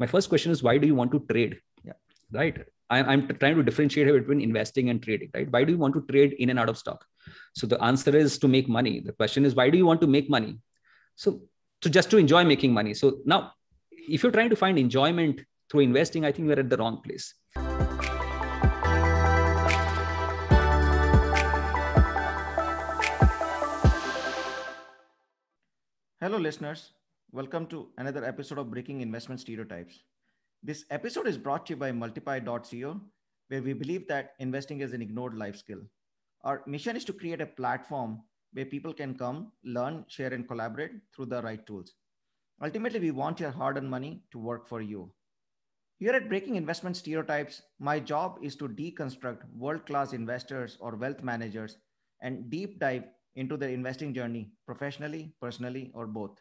my first question is, why do you want to trade? Yeah. Right. I'm trying to differentiate between investing and trading, right? Why do you want to trade in and out of stock? So the answer is to make money. The question is, why do you want to make money? So just to enjoy making money. So now, if you're trying to find enjoyment through investing, I think we're at the wrong place. Hello, listeners. Welcome to another episode of Breaking Investment Stereotypes. This episode is brought to you by Multipie.co, where we believe that investing is an ignored life skill. Our mission is to create a platform where people can come, learn, share, and collaborate through the right tools. Ultimately, we want your hard-earned money to work for you. Here at Breaking Investment Stereotypes, my job is to deconstruct world-class investors or wealth managers and deep dive into their investing journey, professionally, personally, or both.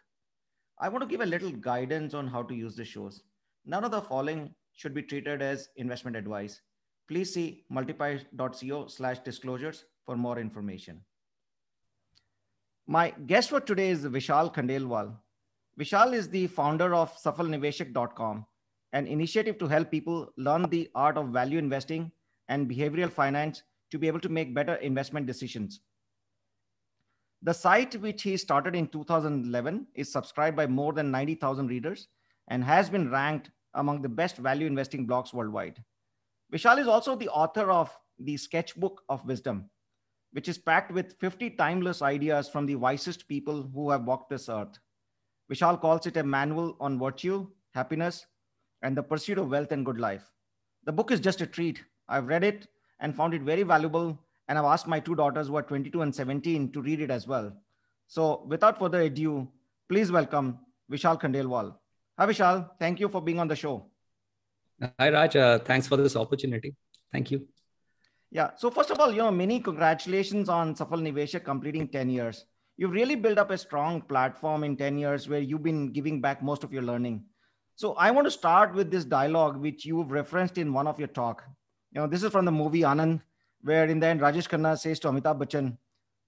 I want to give a little guidance on how to use the shows. None of the following should be treated as investment advice. Please see multipie.co/disclosures for more information. My guest for today is Vishal Khandelwal. Vishal is the founder of SafalNiveshak.com, an initiative to help people learn the art of value investing and behavioral finance to be able to make better investment decisions. The site, which he started in 2011, is subscribed by more than 90,000 readers and has been ranked among the best value investing blogs worldwide. Vishal is also the author of the Sketchbook of Wisdom, which is packed with 50 timeless ideas from the wisest people who have walked this earth. Vishal calls it a manual on virtue, happiness, and the pursuit of wealth and good life. The book is just a treat. I've read it and found it very valuable, and I've asked my two daughters, who are 22 and 17, to read it as well. So without further ado, please welcome Vishal Khandelwal. Hi, Vishal. Thank you for being on the show. Hi, Raj. Thanks for this opportunity. Thank you. Yeah. So first of all, many congratulations on Safal Niveshak completing 10 years. You've really built up a strong platform in 10 years where you've been giving back most of your learning. So I want to start with this dialogue, which you've referenced in one of your talk. This is from the movie Anand, where in the end Rajesh Khanna says to Amitabh Bachchan,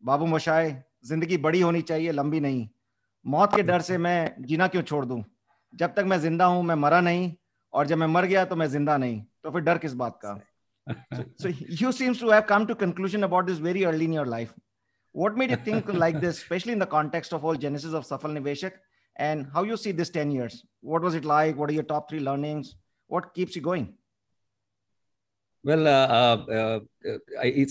"Babu Moshai, zindagi badi honi chahiye, lambi nahi. मौत के डर से मैं जीना क्यों छोड़ दूं? जब तक मैं जिंदा हूं मैं मरा नहीं, और जब मैं मर गया तो मैं जिंदा नहीं. तो फिर डर किस बात का?" So you seems to have come to conclusion about this very early in your life. What made you think like this, especially in the context of whole genesis of Safal Niveshak, and how you see this 10 years? What was it like? What are your top 3 learnings? What keeps you going? Well,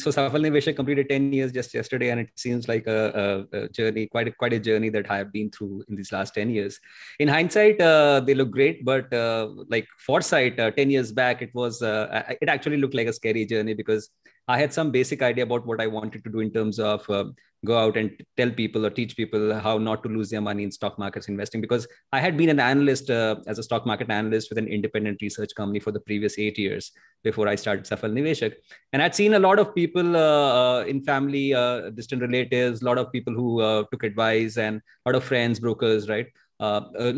so Safal Niveshak completed 10 years just yesterday, and it seems like a journey, quite a journey that I have been through in these last 10 years. In hindsight, they look great, but like foresight, 10 years back, it actually looked like a scary journey, because I had some basic idea about what I wanted to do in terms of go out and tell people or teach people how not to lose their money in stock markets investing, because I had been an analyst as a stock market analyst with an independent research company for the previous 8 years before I started Safal Niveshak. And I'd seen a lot of people in family, distant relatives, a lot of people who took advice, and a lot of friends, brokers, right?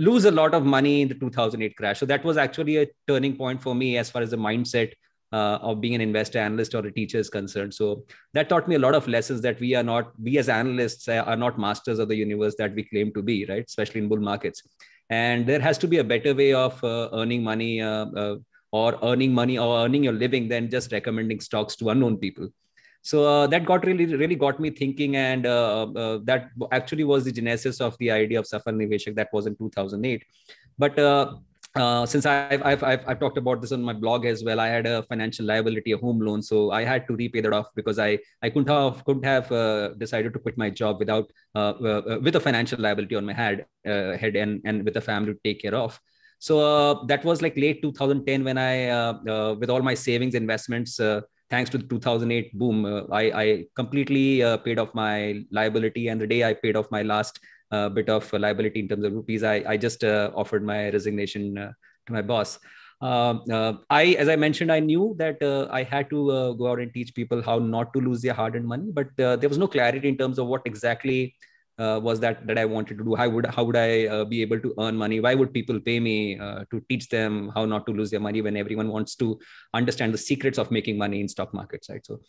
Lose a lot of money in the 2008 crash. So that was actually a turning point for me as far as the mindset of being an investor, analyst, or a teacher is concerned. So that taught me a lot of lessons, that we as analysts are not masters of the universe that we claim to be, right? Especially in bull markets. And there has to be a better way of earning money or earning your living than just recommending stocks to unknown people. So that really got me thinking, and that actually was the genesis of the idea of Safal Niveshak. That was in 2008. But since I've talked about this on my blog as well, I had a financial liability, a home loan, so I had to repay that off, because I couldn't have decided to quit my job without with a financial liability on my head and with a family to take care of. So that was like late 2010 when I, with all my savings, investments, thanks to the 2008 boom, I completely paid off my liability. And the day I paid off my last bit of liability in terms of rupees, I just offered my resignation to my boss. As I mentioned, I knew that I had to go out and teach people how not to lose their hard-earned money, but there was no clarity in terms of what exactly was that I wanted to do. How would I be able to earn money? Why would people pay me to teach them how not to lose their money when everyone wants to understand the secrets of making money in stock markets, right? So,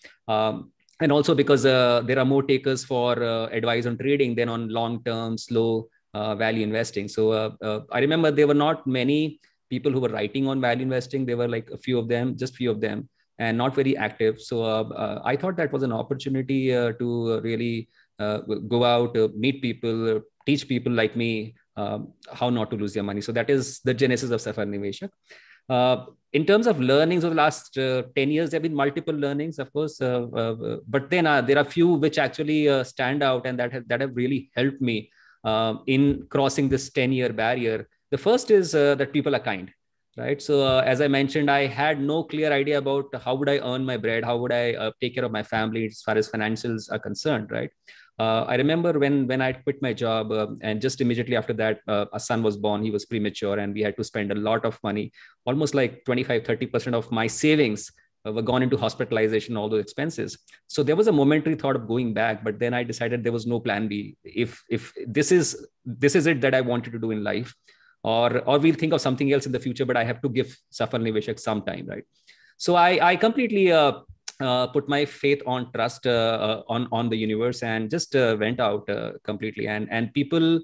and also because there are more takers for advice on trading than on long-term, slow value investing. So I remember there were not many people who were writing on value investing. There were like a few of them, just few of them, and not very active. So I thought that was an opportunity to really go out, meet people, teach people like me how not to lose their money. So that is the genesis of Safal Niveshak. In terms of learnings over the last 10 years, there have been multiple learnings, of course, but then there are few which actually stand out and that have really helped me in crossing this 10-year barrier. The first is that people are kind, right? So as I mentioned, I had no clear idea about how would I earn my bread, how would I take care of my family as far as financials are concerned, right? I remember when I quit my job, and just immediately after that, a son was born. He was premature, and we had to spend a lot of money, almost like 25-30% of my savings were gone into hospitalization, all those expenses. So there was a momentary thought of going back, but then I decided there was no plan B. If this is it that I wanted to do in life, or we'll think of something else in the future, but I have to give Safal Niveshak some time, right? So I completely put my faith on trust on the universe, and just went out completely. And people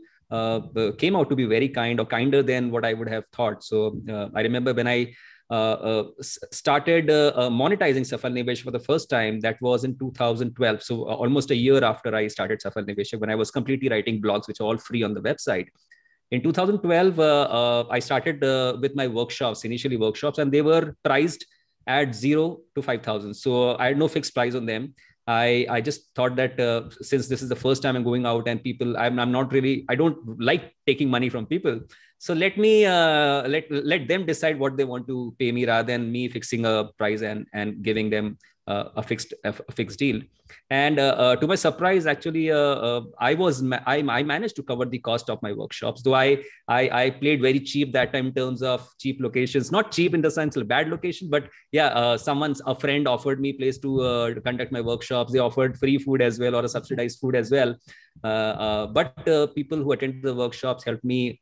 came out to be very kind, or kinder than what I would have thought. So I remember when I started monetizing Safal Niveshak for the first time, that was in 2012. So almost a year after I started Safal Niveshak, when I was completely writing blogs, which are all free on the website. In 2012, I started with my workshops, initially workshops, and they were priced at 0 to 5,000. So I had no fixed price on them. I just thought that since this is the first time I'm going out, and people, I'm not really, I don't like taking money from people. So let me let them decide what they want to pay me, rather than me fixing a price and giving them a fixed deal. And to my surprise, actually, I managed to cover the cost of my workshops, though I played very cheap that time in terms of cheap locations, not cheap in the sense of bad location, but yeah, a friend offered me place to conduct my workshops. They offered free food as well, or a subsidized food as well. But people who attended the workshops helped me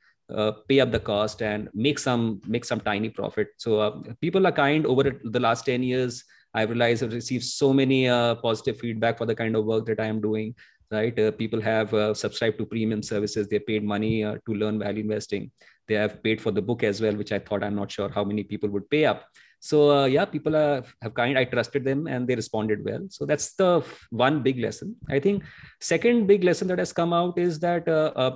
pay up the cost and make some tiny profit. So people are kind. Over the last 10 years, I realized I've received so many positive feedback for the kind of work that I am doing, right? People have subscribed to premium services. They paid money to learn value investing. They have paid for the book as well, which I thought, I'm not sure how many people would pay up. So yeah, people have kind. I trusted them and they responded well. So that's the one big lesson. I think second big lesson that has come out is that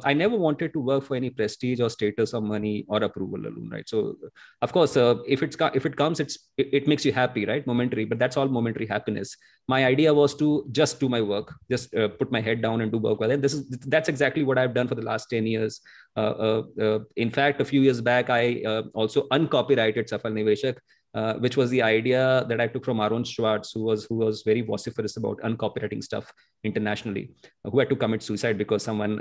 I never wanted to work for any prestige or status or money or approval alone, right? So of course, if it comes, it makes you happy, right? Momentary, but that's all momentary happiness. My idea was to just do my work, just put my head down and do work well. And that's exactly what I've done for the last 10 years. In fact, a few years back, I also uncopyrighted Safal Niveshak, which was the idea that I took from Aaron Schwartz, who was very vociferous about uncopywriting stuff internationally, who had to commit suicide because someone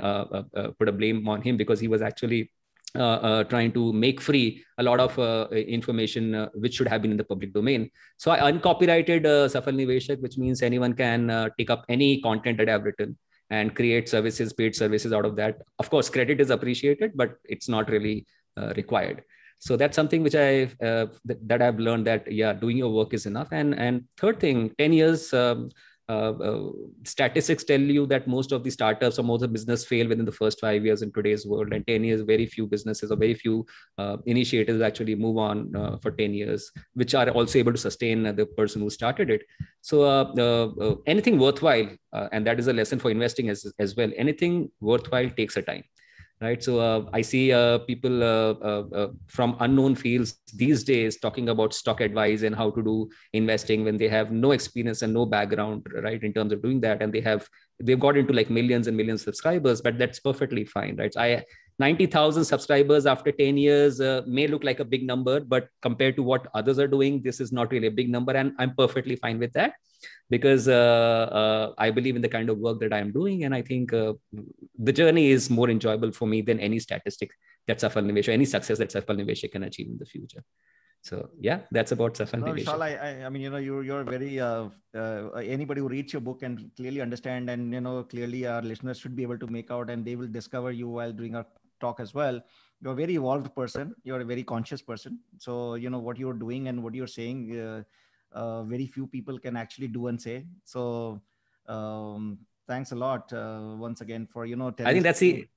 put a blame on him, because he was actually trying to make free a lot of information which should have been in the public domain. So I uncopyrighted Safal Niveshak, which means anyone can take up any content that I've written and create services, paid services out of that. Of course, credit is appreciated, but it's not really required. So that's something which that I've learned, that yeah, doing your work is enough. And third thing, 10 years, statistics tell you that most of the startups or most of the business fail within the first 5 years in today's world. And 10 years, very few businesses or very few initiatives actually move on for 10 years, which are also able to sustain the person who started it. So anything worthwhile, and that is a lesson for investing as well, anything worthwhile takes a time. Right. So I see people from unknown fields these days talking about stock advice and how to do investing when they have no experience and no background, right, in terms of doing that. And they've got into like millions and millions of subscribers, but that's perfectly fine, right? So 90,000 subscribers after 10 years may look like a big number, but compared to what others are doing, this is not really a big number. And I'm perfectly fine with that, because I believe in the kind of work that I'm doing. And I think the journey is more enjoyable for me than any statistic that Safal Niveshak, any success that Safal Niveshak can achieve in the future. So yeah, that's about Safal Niveshak. Vishal, I mean, you're very, anybody who reads your book and clearly understand, and, clearly our listeners should be able to make out, and they will discover you while doing our talk as well. You're a very evolved person. You're a very conscious person. So, what you're doing and what you're saying, very few people can actually do and say. So thanks a lot once again for, telling I think that's the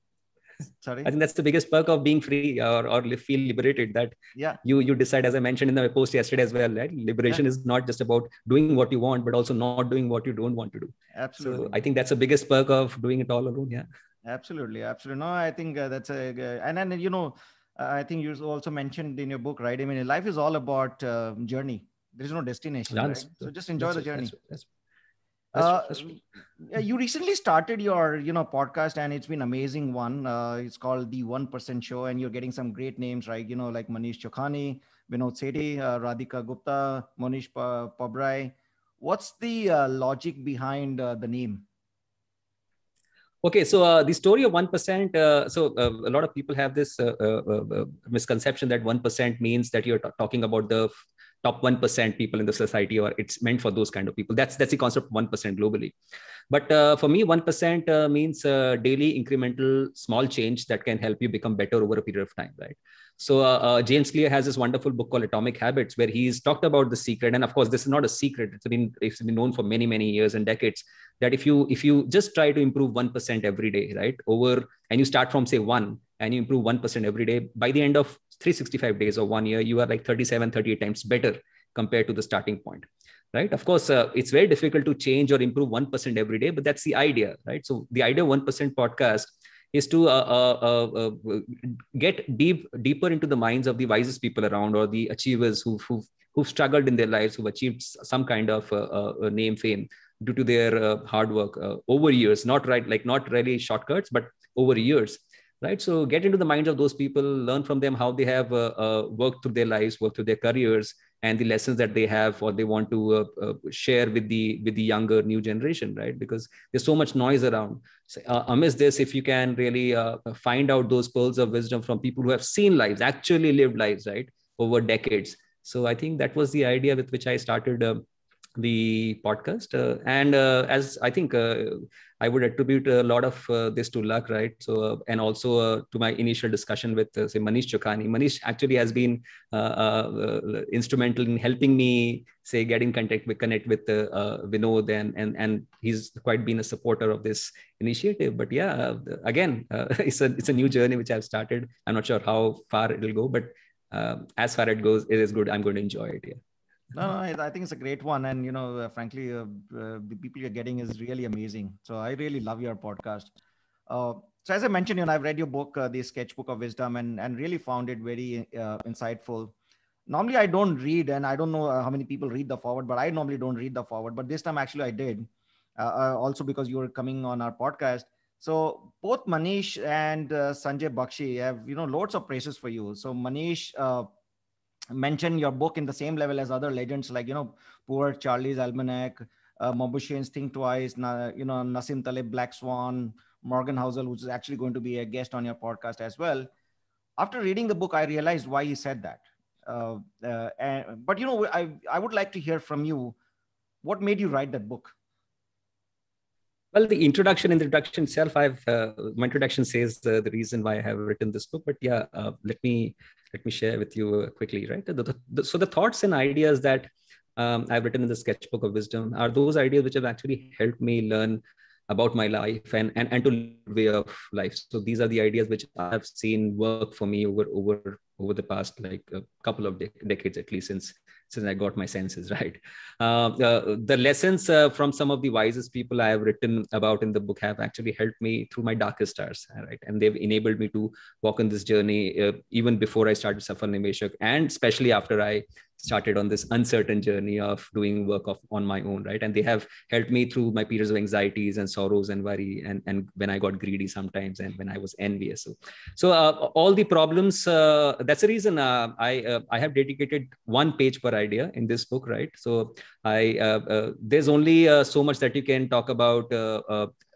Sorry. I think that's the biggest perk of being free, or feel liberated, that Yeah. you decide, as I mentioned in the post yesterday as well, right? Liberation is not just about doing what you want, but also not doing what you don't want to do. So Absolutely. I think that's the biggest perk of doing it all alone. Yeah. Absolutely. Absolutely. No, I think that's and then, I think you also mentioned in your book, right? I mean, life is all about journey. There is no destination, Yeah, right? So just enjoy the journey. That's Uh, true. you recently started your, podcast, and it's been amazing one. It's called The 1% Show, and you're getting some great names, right? Like Manish Chokhani, Vinod Sethi, Radhika Gupta, Monish Pabrai. What's the logic behind the name? Okay, so the story of 1%. A lot of people have this misconception that 1% means that you're talking about the top 1% people in the society, or it's meant for those kind of people. That's the concept of 1% globally. But for me, 1% means daily incremental small change that can help you become better over a period of time, right? So James Clear has this wonderful book called Atomic Habits, where he's talked about the secret. And of course, this is not a secret. It's been known for many, many years and decades, that if you just try to improve 1% every day, right, and you start from say 1, and you improve 1% every day, by the end of 365 days or 1 year, you are like 37, 38 times better compared to the starting point. Right. Of course, it's very difficult to change or improve 1% every day, but that's the idea, right? So the idea of 1% podcast is to get deeper into the minds of the wisest people around, or the achievers who've struggled in their lives, who've achieved some kind of name, fame, due to their hard work over years, not really shortcuts, but over years. Right. So get into the minds of those people, learn from them how they have worked through their lives, worked through their careers, and the lessons that they have, or they want to share with the younger new generation, right? Because there's so much noise around. So, amidst this, if you can really find out those pearls of wisdom from people who have seen lives, actually lived lives, right, over decades. So I think that was the idea with which I started the podcast, and as I think I would attribute a lot of this to luck, right? So and also to my initial discussion with say Manish Chokhani. Manish actually has been instrumental in helping me say connect with Vinod, and he's quite been a supporter of this initiative. But yeah, again, it's a new journey which I've started. I'm not sure how far it will go, but as far it goes, it is good. I'm going to enjoy it. Yeah. No, I think it's a great one, and frankly, the people you're getting is really amazing. So I really love your podcast. So as I mentioned, I've read your book, the Sketchbook of Wisdom, and really found it very insightful. Normally, I don't read, and I don't know how many people read the forward, but I normally don't read the forward. But this time, actually, I did. Also because you were coming on our podcast. So both Manish and Sanjay Bakshi have loads of praises for you. So Manish mention your book in the same level as other legends like poor Charlie's Almanack, Maubussin's Think Twice, Nassim Taleb, Black Swan, Morgan Housel, which is actually going to be a guest on your podcast as well. After reading the book, I realized why he said that. But I would like to hear from you. What made you write that book? Well, the introduction itself, my introduction says the reason why I have written this book. But yeah, let me share with you quickly, right? So the thoughts and ideas that I've written in the Sketchbook of Wisdom are those ideas which have actually helped me learn about my life and to live way of life. So these are the ideas which I have seen work for me over the past like a couple of decades, at least since I got my senses right. The lessons from some of the wisest people I have written about in the book have actually helped me through my darkest hours, right? And they've enabled me to walk on this journey even before I started Safal Niveshak, and especially after I started on this uncertain journey of doing work on my own, right? And they have helped me through my periods of anxieties and sorrows and worry, and when I got greedy sometimes, and when I was envious. So all the problems. That's the reason I have dedicated one page per idea in this book, right? So there's only so much that you can talk about.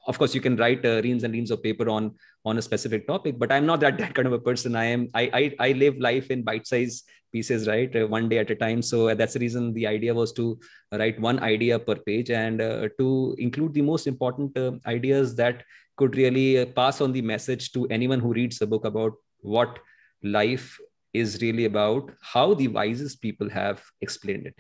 Of course, you can write reams and reams of paper on a specific topic, but I'm not that kind of a person. I live life in bite-sized pieces, right? One day at a time. So that's the reason the idea was to write one idea per page, and to include the most important ideas that could really pass on the message to anyone who reads the book about what life is really about, how the wisest people have explained it.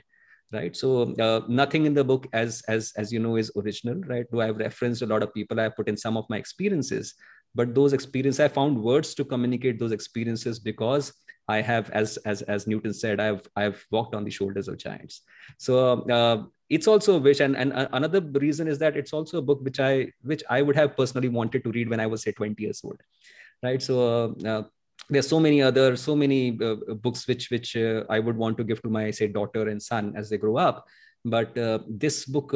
Right. So nothing in the book, as you know, is original, right? Though I've referenced a lot of people, I have put in some of my experiences, but those experiences, I found words to communicate those experiences because I have, as Newton said, I've walked on the shoulders of giants. So it's also a wish, and another reason is that it's also a book which I would have personally wanted to read when I was, say, 20 years old, right? So there's so many books which I would want to give to my, say, daughter and son as they grow up. But this book,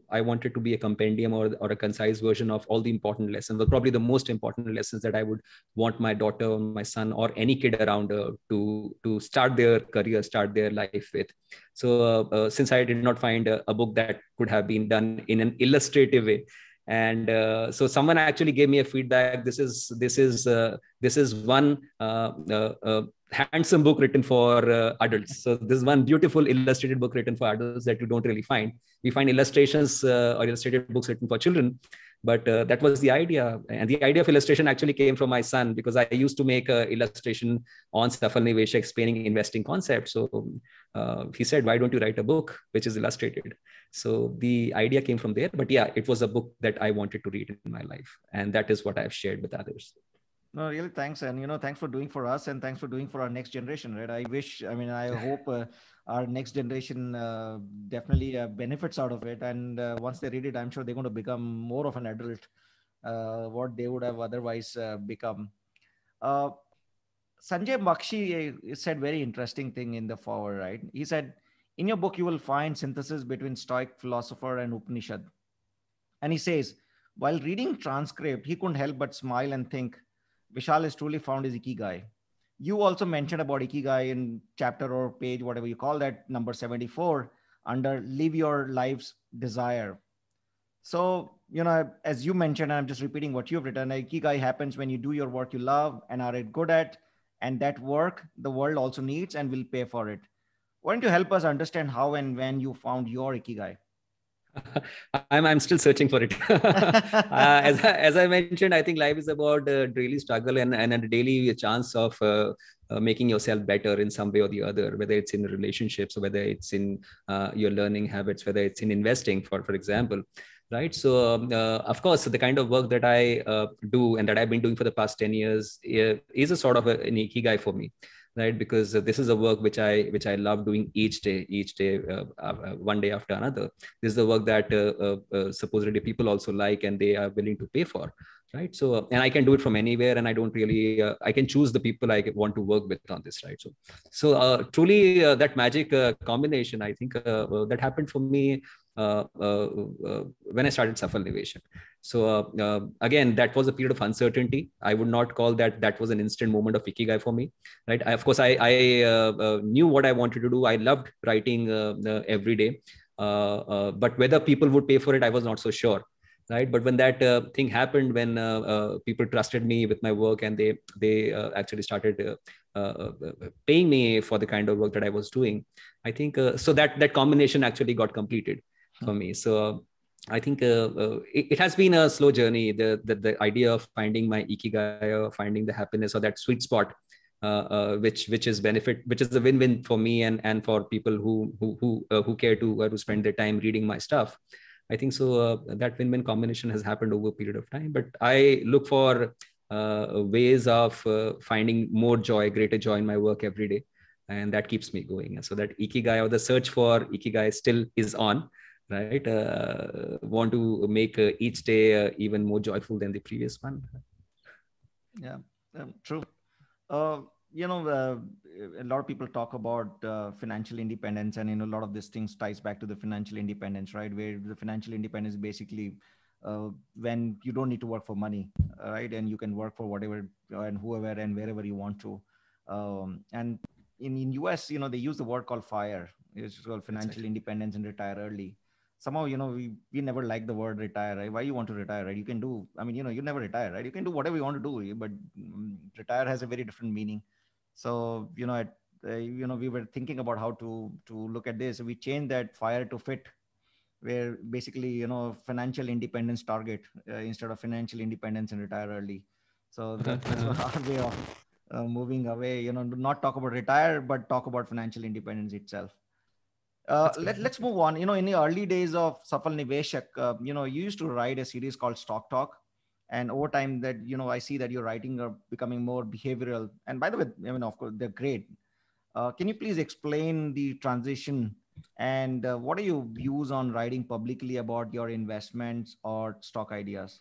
I wanted to be a compendium or a concise version of all the important lessons, but probably the most important lessons that I would want my daughter or my son or any kid around to start their career, start their life with. So since I did not find a book that could have been done in an illustrative way, and so someone actually gave me a feedback. This is one handsome book written for adults. So this is one beautiful illustrated book written for adults that you don't really find. We find illustrations or illustrated books written for children, but that was the idea. And the idea of illustration actually came from my son, because I used to make an illustration on Safal Niveshak explaining investing concepts. So he said, why don't you write a book which is illustrated? So the idea came from there. But yeah, it was a book that I wanted to read in my life. And that is what I've shared with others. No, really, thanks. And, thanks for doing for us, and thanks for doing for our next generation, right? I hope our next generation definitely benefits out of it. And once they read it, I'm sure they're going to become more of an adult, what they would have otherwise become. Sanjay Bakshi said very interesting thing in the forward, right? He said, in your book, you will find synthesis between Stoic philosopher and Upanishad. And he says, while reading transcript, he couldn't help but smile and think, Vishal has truly found his Ikigai. You also mentioned about Ikigai in chapter or page, whatever you call that, number 74, under Live Your Life's Desire. So, as you mentioned, and I'm just repeating what you've written, Ikigai happens when you do your work you love and are good at, and that work the world also needs and will pay for it. Why don't you help us understand how and when you found your Ikigai? I'm still searching for it. As I mentioned, I think life is about daily struggle and a daily chance of making yourself better in some way or the other, whether it's in relationships or whether it's in your learning habits, whether it's in investing, for example. Right. So, of course, the kind of work that I do and that I've been doing for the past 10 years is a sort of an ikigai for me. Right, because this is a work which I love doing each day, one day after another. This is the work that supposedly people also like and they are willing to pay for, right? So, and I can do it from anywhere, and I don't really, I can choose the people I want to work with on this, right? So truly that magic combination, I think that happened for me when I started Safal Niveshak. So again, that was a period of uncertainty. I would not call that was an instant moment of ikigai for me, right? Of course, I knew what I wanted to do. I loved writing every day, but whether people would pay for it, I was not so sure, right? But when that thing happened, when people trusted me with my work and they actually started paying me for the kind of work that I was doing, I think so that combination actually got completed for me. So I think it has been a slow journey. The idea of finding my ikigai, or finding the happiness or that sweet spot, which is a win-win for me and for people who care to spend their time reading my stuff. I think so. That win-win combination has happened over a period of time. But I look for ways of finding more joy, greater joy in my work every day, and that keeps me going. And so that ikigai, or the search for ikigai, still is on. Right, want to make each day even more joyful than the previous one. Yeah, true. A lot of people talk about financial independence, and a lot of these things ties back to the financial independence, right? Where the financial independence is basically when you don't need to work for money, right? And you can work for whatever and whoever and wherever you want to. And in US, they use the word called FIRE. It's called financial independence and retire early. Somehow, we never like the word retire, right? Why you want to retire, right? You can do, you never retire, right? You can do whatever you want to do, but retire has a very different meaning. So, we were thinking about how to look at this. We changed that FIRE to FIT, where basically, financial independence target instead of financial independence and retire early. So that's our way of moving away, not talk about retire, but talk about financial independence itself. Let's move on. In the early days of Safal Niveshak, you used to write a series called Stock Talk, And over time that, I see that your writing are becoming more behavioral. And by the way, of course, they're great. Can you please explain the transition, and what are your views on writing publicly about your investments or stock ideas?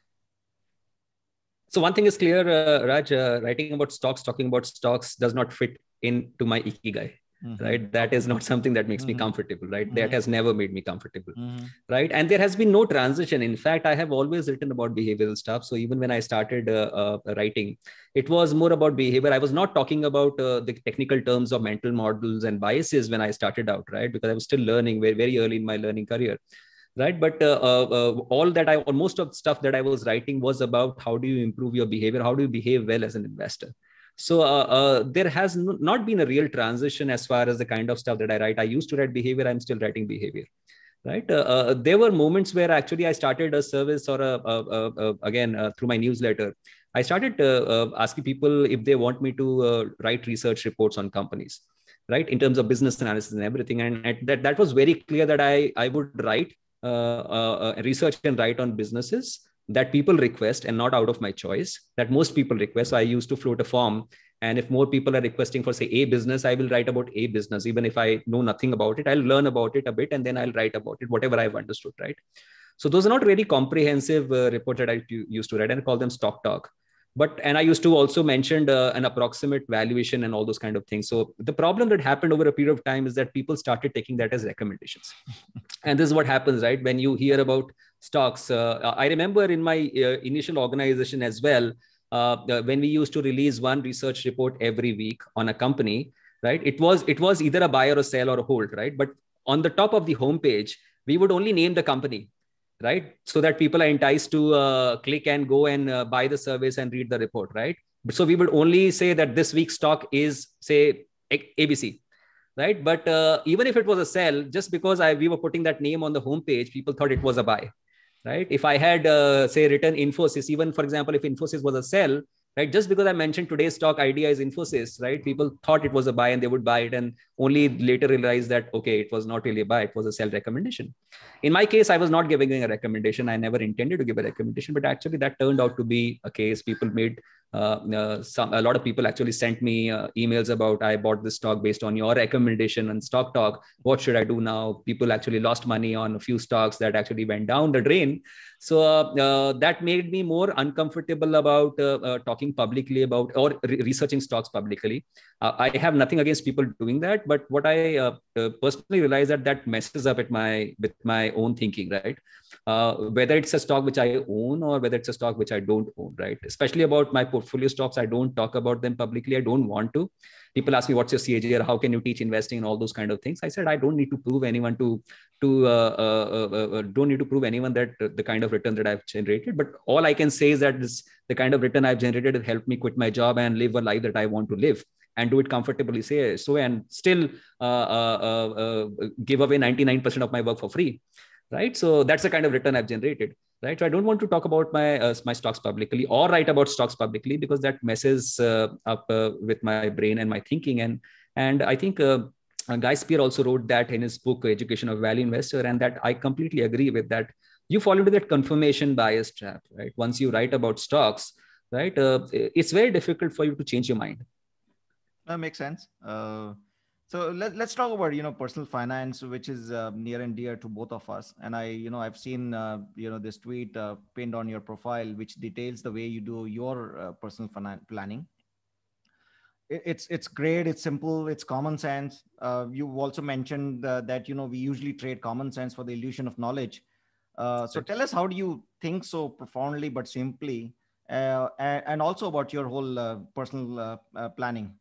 So one thing is clear, Raj, writing about stocks, talking about stocks does not fit into my Ikigai, right? That is not something that makes me comfortable, right? That has never made me comfortable, right? And there has been no transition. In fact, I have always written about behavioral stuff. So even when I started writing, it was more about behavior. I was not talking about the technical terms of mental models and biases when I started out, right? Because I was still learning very, very early in my learning career. Right, but all that most of the stuff that I was writing was about how do you improve your behavior, how do you behave well as an investor. So there has not been a real transition as far as the kind of stuff that I write. I used to write behavior, I'm still writing behavior, right? There were moments where actually I started a service or again through my newsletter, I started asking people if they want me to write research reports on companies, right, in terms of business analysis and everything. And that was very clear that I would write research and write on businesses that people request and not out of my choice, that most people request. So I used to float a form, and if more people are requesting for, say, a business, I will write about a business. Even if I know nothing about it, I'll learn about it a bit and then I'll write about it, whatever I've understood, right? So those are not really comprehensive reports that I used to write, and I call them stock talk. And I used to also mention an approximate valuation and all those kind of things. So the problem that happened over a period of time is that people started taking that as recommendations. And this is what happens, right? When you hear about stocks, I remember in my initial organization as well, when we used to release one research report every week on a company, right? It was either a buy or a sell or a hold, right? But on the top of the homepage, we would only name the company, right? So that people are enticed to click and go and buy the service and read the report, right? So we would only say that this week's stock is, say, ABC, right? But even if it was a sell, just because we were putting that name on the homepage, people thought it was a buy, right? If I had, say, written Infosys, even for example, if Infosys was a sell, right? Just because I mentioned today's stock idea is Infosys, right? People thought it was a buy and they would buy it, and only later realized that, okay, it was not really a buy, it was a sell recommendation. In my case, I was not giving a recommendation. I never intended to give a recommendation, but actually that turned out to be a case. People made a lot of people actually sent me emails about, I bought this stock based on your recommendation and stock talk. What should I do now? People actually lost money on a few stocks that actually went down the drain. So that made me more uncomfortable about talking publicly about or researching stocks publicly. I have nothing against people doing that, but what I personally realized that messes up with my own thinking, right? Whether it's a stock which I own or whether it's a stock which I don't own, right? Especially about my portfolio stocks, I don't talk about them publicly. I don't want to. People ask me, what's your CAGR? How can you teach investing and all those kind of things? I said, I don't need to prove anyone don't need to prove anyone that the kind of return that I've generated. But all I can say is that the kind of return I've generated has helped me quit my job and live a life that I want to live, and do it comfortably, say so, and still give away 99% of my work for free, right? So that's the kind of return I've generated, right? So I don't want to talk about my stocks publicly or write about stocks publicly, because that messes up with my brain and my thinking. And I think Guy Spier also wrote that in his book Education of Value Investor, and that I completely agree with that. You fall into that confirmation bias trap, right? Once you write about stocks, right, it's very difficult for you to change your mind. That makes sense. So let's talk about personal finance, which is near and dear to both of us. And I've seen this tweet pinned on your profile, which details the way you do your personal finance planning. It's great. It's simple. It's common sense. You've also mentioned that we usually trade common sense for the illusion of knowledge. So tell us, how do you think so profoundly but simply, and also about your whole personal planning?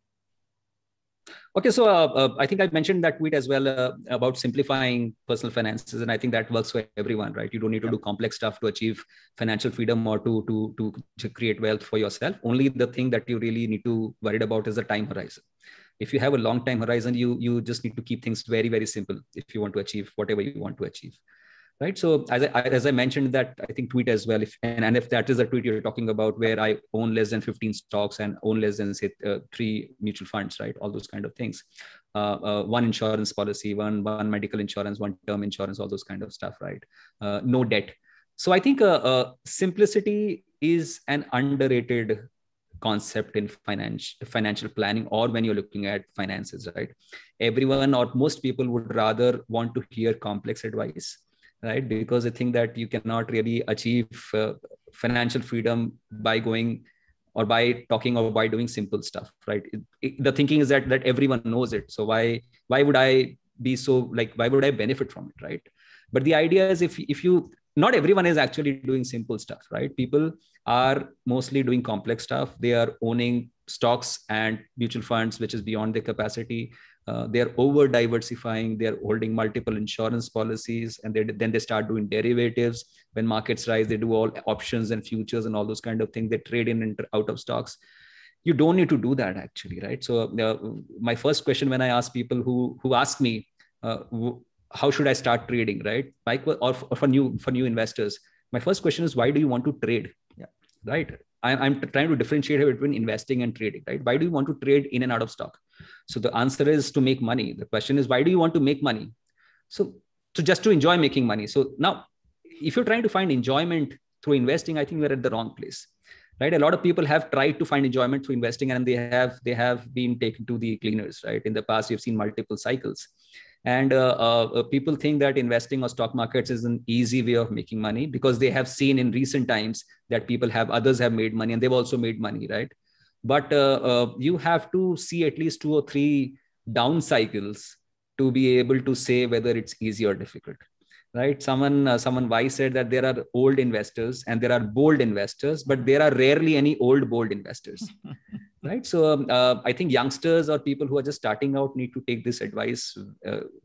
Okay, so I think I mentioned that tweet as well about simplifying personal finances, and I think that works for everyone, right? You don't need to do complex stuff to achieve financial freedom or to create wealth for yourself. Only the thing that you really need to worry about is the time horizon. If you have a long time horizon, you just need to keep things very, very simple if you want to achieve whatever you want to achieve. Right. So as I mentioned that, I think tweet as well. If that is a tweet you're talking about, where I own less than 15 stocks and own less than, say, 3 mutual funds, right? All those kind of things. One insurance policy, one medical insurance, one term insurance, all those kind of stuff, right? No debt. So I think simplicity is an underrated concept in financial planning, or when you're looking at finances, right? Everyone or most people would rather want to hear complex advice, right? Because they think that you cannot really achieve financial freedom by going or by talking or by doing simple stuff, right? The thinking is that everyone knows it. So why would I be so, like, why would I benefit from it, right? But the idea is, if you, not everyone is actually doing simple stuff, right? People are mostly doing complex stuff. They are owning stocks and mutual funds, which is beyond their capacity. They're over diversifying. They're holding multiple insurance policies, and then they start doing derivatives. When markets rise, they do all options and futures and all those kind of things. They trade in and out of stocks. You don't need to do that, actually, right? So my first question when I ask people who ask me, how should I start trading, right? Or for new investors, my first question is, why do you want to trade? Yeah. Right. I'm trying to differentiate between investing and trading, right? Why do you want to trade in and out of stock? So the answer is to make money. The question is, why do you want to make money? So just to enjoy making money. So now, if you're trying to find enjoyment through investing, I think we're at the wrong place, right? A lot of people have tried to find enjoyment through investing, and they have been taken to the cleaners, right? In the past, you've seen multiple cycles. And people think that investing or stock markets is an easy way of making money, because they have seen in recent times that others have made money, and they've also made money, right? But you have to see at least 2 or 3 down cycles to be able to say whether it's easy or difficult, right? Someone wise said that there are old investors and there are bold investors, but there are rarely any old bold investors. Right. So I think youngsters or people who are just starting out need to take this advice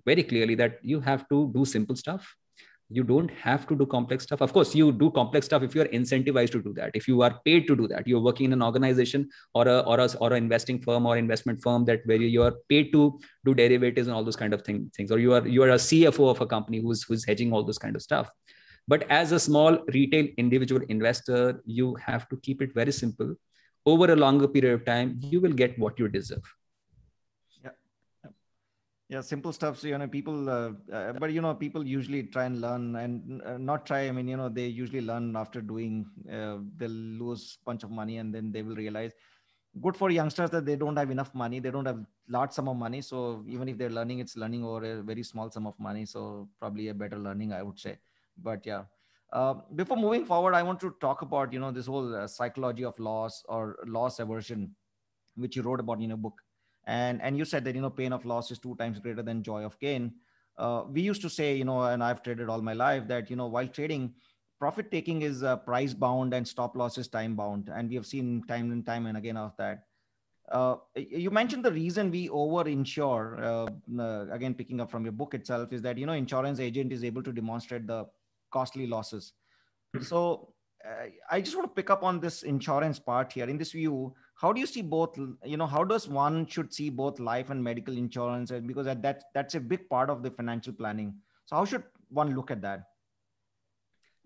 very clearly, that you have to do simple stuff. You don't have to do complex stuff. Of course, you do complex stuff if you are incentivized to do that. If you are paid to do that, you're working in an organization or an investing firm or investment firm that where you are paid to do derivatives and all those kind of things, or you are a CFO of a company who's hedging all those kind of stuff. But as a small retail individual investor, you have to keep it very simple. Over a longer period of time, you will get what you deserve. Yeah, simple stuff. So, people, but, people usually try and learn and not try. I mean, they usually learn after doing, they'll lose a bunch of money, and then they will realize, good for youngsters that they don't have enough money. They don't have large sum of money. So even if they're learning, it's learning over a very small sum of money. So probably a better learning, I would say. But yeah, before moving forward, I want to talk about, this whole psychology of loss or loss aversion, which you wrote about in your book. And you said that, pain of loss is 2 times greater than joy of gain. We used to say, and I've traded all my life, that, while trading, profit taking is price bound and stop loss is time bound. And we have seen time and time and again of that. You mentioned the reason we over insure, again, picking up from your book itself, is that, insurance agent is able to demonstrate the costly losses. So I just want to pick up on this insurance part here. In this view, how do you see both, how does one should see both life and medical insurance? Because that's a big part of the financial planning. So how should one look at that?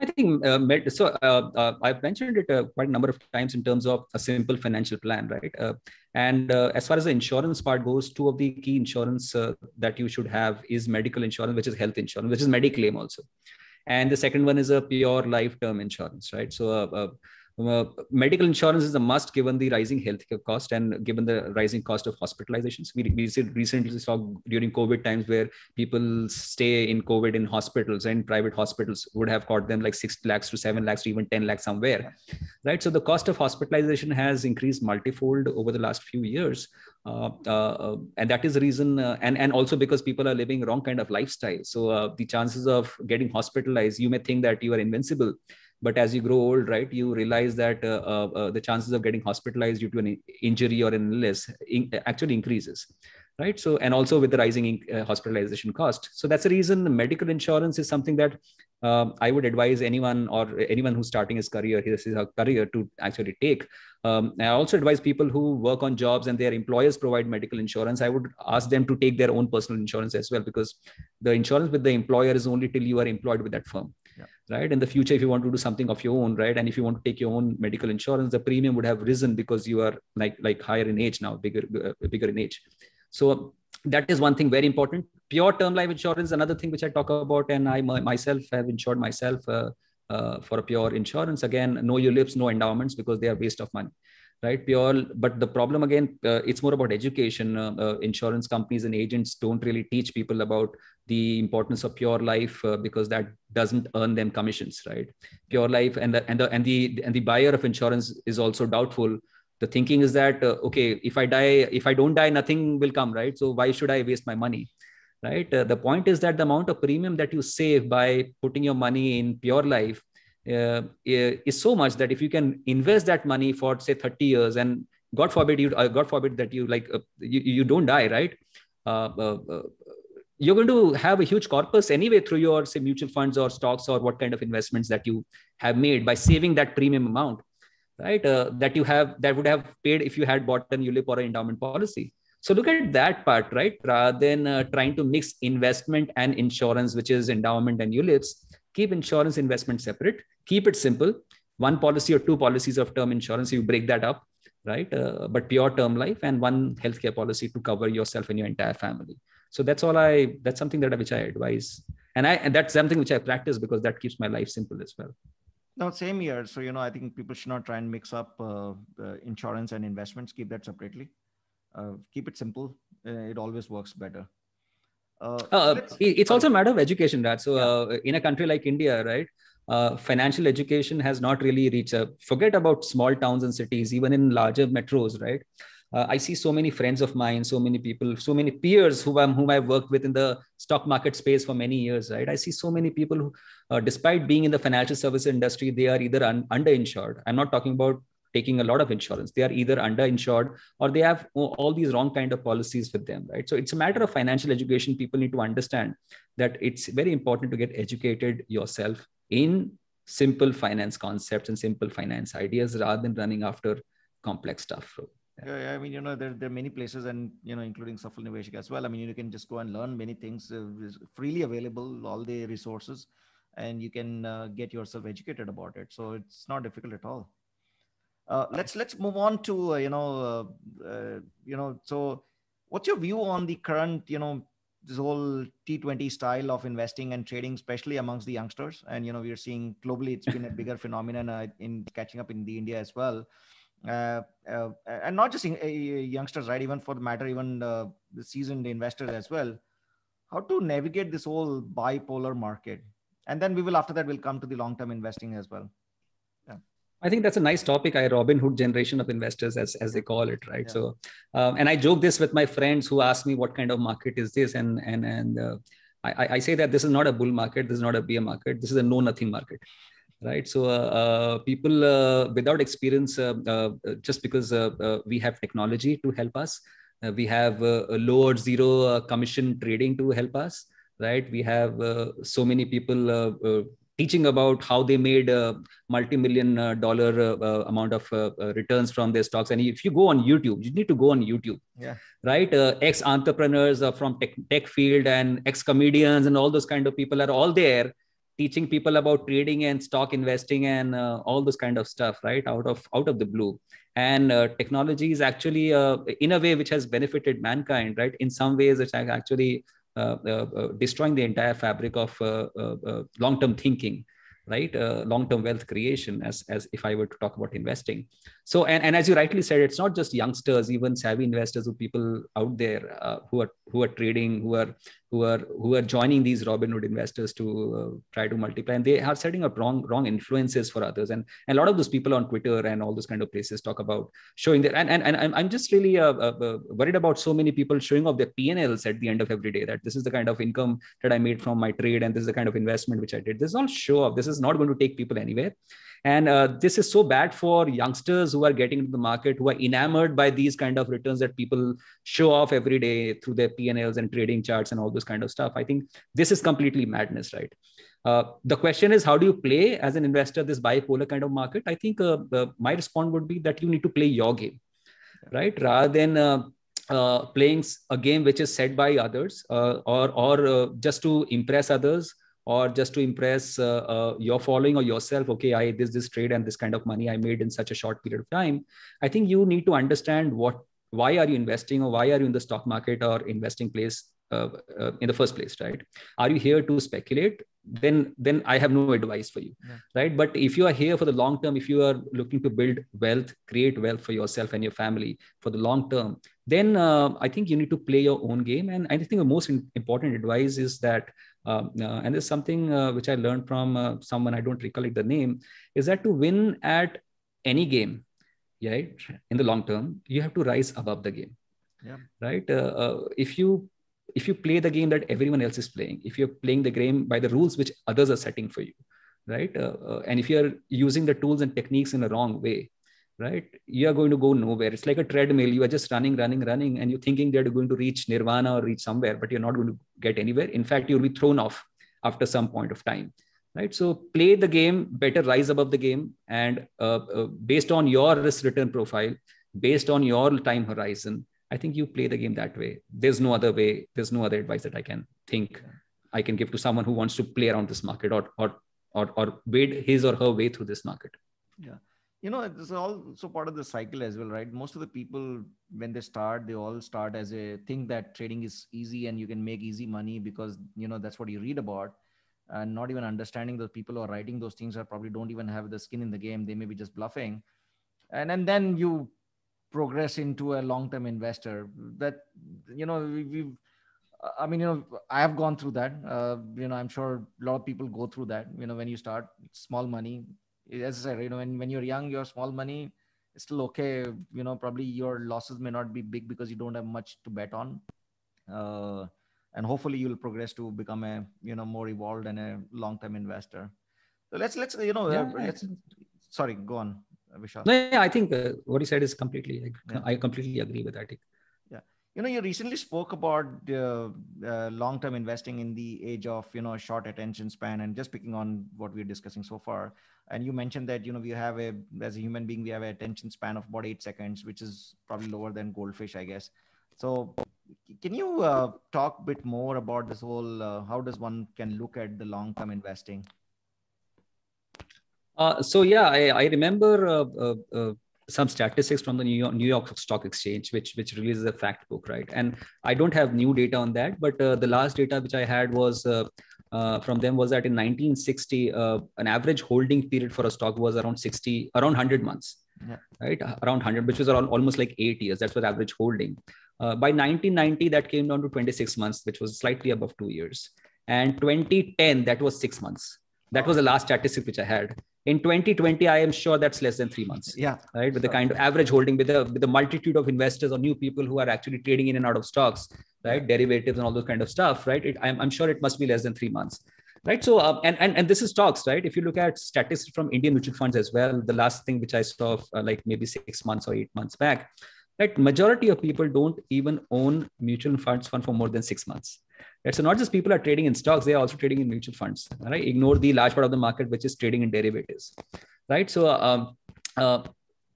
I think I've mentioned it quite a number of times in terms of a simple financial plan, right? And as far as the insurance part goes, 2 of the key insurance that you should have is medical insurance, which is health insurance, which is Mediclaim also. And the second one is a pure life term insurance, right? So medical insurance is a must given the rising healthcare cost and given the rising cost of hospitalizations. We recently saw during COVID times where people stay in COVID in hospitals, and private hospitals would have cost them like 6 lakhs to 7 lakhs to even 10 lakhs somewhere, right? So the cost of hospitalization has increased multifold over the last few years. And that is the reason, and also because people are living wrong kind of lifestyle. So the chances of getting hospitalized, you may think that you are invincible, but as you grow old, right, you realize that the chances of getting hospitalized due to an injury or an illness actually increases, right? So, and also with the rising hospitalization cost. So that's the reason the medical insurance is something that I would advise anyone who's starting his career to actually take. I also advise people who work on jobs and their employers provide medical insurance. I would ask them to take their own personal insurance as well, because the insurance with the employer is only till you are employed with that firm. Right. In the future, if you want to do something of your own, right, and if you want to take your own medical insurance, the premium would have risen because you are like higher in age now, bigger in age. So that is one thing very important. Pure term life insurance, another thing which I talk about, and I myself have insured myself for a pure insurance. Again, no ULIPs, no endowments, because they are waste of money, right? Pure. But the problem again, it's more about education. Insurance companies and agents don't really teach people about the importance of pure life, because that doesn't earn them commissions, right? Pure life, and the buyer of insurance is also doubtful. The thinking is that okay, if I don't die, nothing will come, right? So why should I waste my money, right? The point is that the amount of premium that you save by putting your money in pure life is so much that if you can invest that money for say 30 years, and God forbid that you don't die, right? Uh, uh, uh, you're going to have a huge corpus anyway through your say mutual funds or stocks or what kind of investments that you have made by saving that premium amount, right? That would have paid if you had bought an ULIP or an endowment policy. So look at that part, right? Rather than trying to mix investment and insurance, which is endowment and ULIPs, keep insurance investment separate. Keep it simple. One policy or two policies of term insurance, you break that up, right? But pure term life, and one healthcare policy to cover yourself and your entire family. So that's something which I advise. And that's something which I practice because that keeps my life simple as well. No, same here. So, I think people should not try and mix up insurance and investments. Keep that separately. Keep it simple. It always works better. It's also a matter of education, right? So in a country like India, right, financial education has not really reached forget about small towns and cities, even in larger metros, right? I see so many friends of mine, so many people, so many peers whom I've worked with in the stock market space for many years, right? I see so many people who, despite being in the financial services industry, they are either underinsured. I'm not talking about taking a lot of insurance. They are either underinsured or they have all these wrong kind of policies with them, right? So it's a matter of financial education. People need to understand that it's very important to get educated yourself in simple finance concepts and simple finance ideas rather than running after complex stuff. Yeah, I mean, there are many places, and including Safal Niveshak as well. I mean, you can just go and learn many things. Freely available, all the resources, and you can get yourself educated about it. So it's not difficult at all. Let's move on to So what's your view on the current this whole T20 style of investing and trading, especially amongst the youngsters? And we are seeing globally it's been a bigger phenomenon in catching up in the India as well. And not just youngsters, right? Even for the matter, even the seasoned investors as well. How to navigate this whole bipolar market, and then after that we'll come to the long-term investing as well. Yeah, I think that's a nice topic. Robinhood generation of investors, as they call it, right? Yeah. So, and I joke this with my friends who ask me what kind of market is this, and I say that this is not a bull market, this is not a bear market, this is a know-nothing market. Right. So people without experience, just because we have technology to help us, we have a low or zero commission trading to help us. Right. We have so many people teaching about how they made multi-million dollar amount of returns from their stocks. And if you go on YouTube, you need to go on YouTube. Yeah. Right. Ex-entrepreneurs from tech field and ex-comedians and all those kind of people are all there, teaching people about trading and stock investing and all this kind of stuff, right? Out of the blue. And technology is actually in a way which has benefited mankind, right? In some ways, it's actually destroying the entire fabric of long-term thinking, right? Long-term wealth creation, as if I were to talk about investing. So, and as you rightly said, it's not just youngsters, even savvy investors, who people out there who are trading, who are joining these Robinhood investors to try to multiply, and they are setting up wrong influences for others. And a lot of those people on Twitter and all those kind of places talk about showing their, and I'm just really worried about so many people showing off their P&Ls at the end of every day, that this is the kind of income that I made from my trade, and this is the kind of investment which I did. This is all show off. This is not going to take people anywhere. And this is so bad for youngsters who are getting into the market, who are enamored by these kind of returns that people show off every day through their P&Ls and trading charts and all this kind of stuff. I think this is completely madness, right? The question is, how do you play as an investor this bipolar kind of market? I think my response would be that you need to play your game, right? Rather than playing a game which is set by others, or just to impress others, or just to impress your following or yourself. Okay, I did this trade and this kind of money I made in such a short period of time. I think you need to understand why are you investing, or why are you in the stock market or investing place in the first place, right? Are you here to speculate, then I have no advice for you, right? But if you are here for the long term, if you are looking to build wealth, create wealth for yourself and your family for the long term, then I think you need to play your own game. And I think the most important advice is that, and there's something which I learned from someone, I don't recollect the name, is that to win at any game, right, in the long term, you have to rise above the game, right? If you play the game that everyone else is playing, if you're playing the game by the rules which others are setting for you, right? And if you're using the tools and techniques in a wrong way, right, you are going to go nowhere. It's like a treadmill. You are just running, and you're thinking that you're going to reach nirvana or reach somewhere, but you're not going to get anywhere. In fact, you'll be thrown off after some point of time, right? So play the game better, rise above the game, and based on your risk return profile, based on your time horizon, I think you play the game that way. There's no other way. There's no other advice that I can think I can give to someone who wants to play around this market or wade his or her way through this market. Yeah. It's also part of the cycle as well, right? Most of the people, when they start, they all start as a think that trading is easy and you can make easy money because, that's what you read about, and not even understanding those people who are writing those things are probably don't even have the skin in the game. They may be just bluffing. And then you progress into a long-term investor that, I have gone through that. I'm sure a lot of people go through that. When you start small money, as I said, when you're young, your small money is still okay. Probably your losses may not be big because you don't have much to bet on. And hopefully you'll progress to become a, more evolved and a long-term investor. So let's sorry, go on, Vishal. No, yeah, I think what you said is completely, I completely agree with that. Yeah. You recently spoke about long-term investing in the age of, short attention span, and just picking on what we're discussing so far. And you mentioned that, we have as a human being, we have an attention span of about 8 seconds, which is probably lower than goldfish, I guess. So can you talk a bit more about this whole, how does one can look at the long-term investing? So yeah, I remember some statistics from the New York Stock Exchange, which releases a fact book, right? And I don't have new data on that, but the last data which I had was from them was that in 1960, an average holding period for a stock was around 100 months, right? Around 100, which was around almost like 8 years. That's what average holding. By 1990, that came down to 26 months, which was slightly above 2 years. And 2010, that was 6 months. That was the last statistic which I had. In 2020, I am sure that's less than 3 months. Yeah. Right. With the kind of average holding, with the multitude of investors or new people who are actually trading in and out of stocks, right? Derivatives and all those kind of stuff, right? I'm sure it must be less than 3 months. Right. So, and this is stocks, right? If you look at statistics from Indian mutual funds as well, the last thing which I saw like maybe 6 months or 8 months back, right? Majority of people don't even own mutual funds for more than 6 months. Right? So not just people are trading in stocks, they are also trading in mutual funds, right? Ignore the large part of the market, which is trading in derivatives, right? So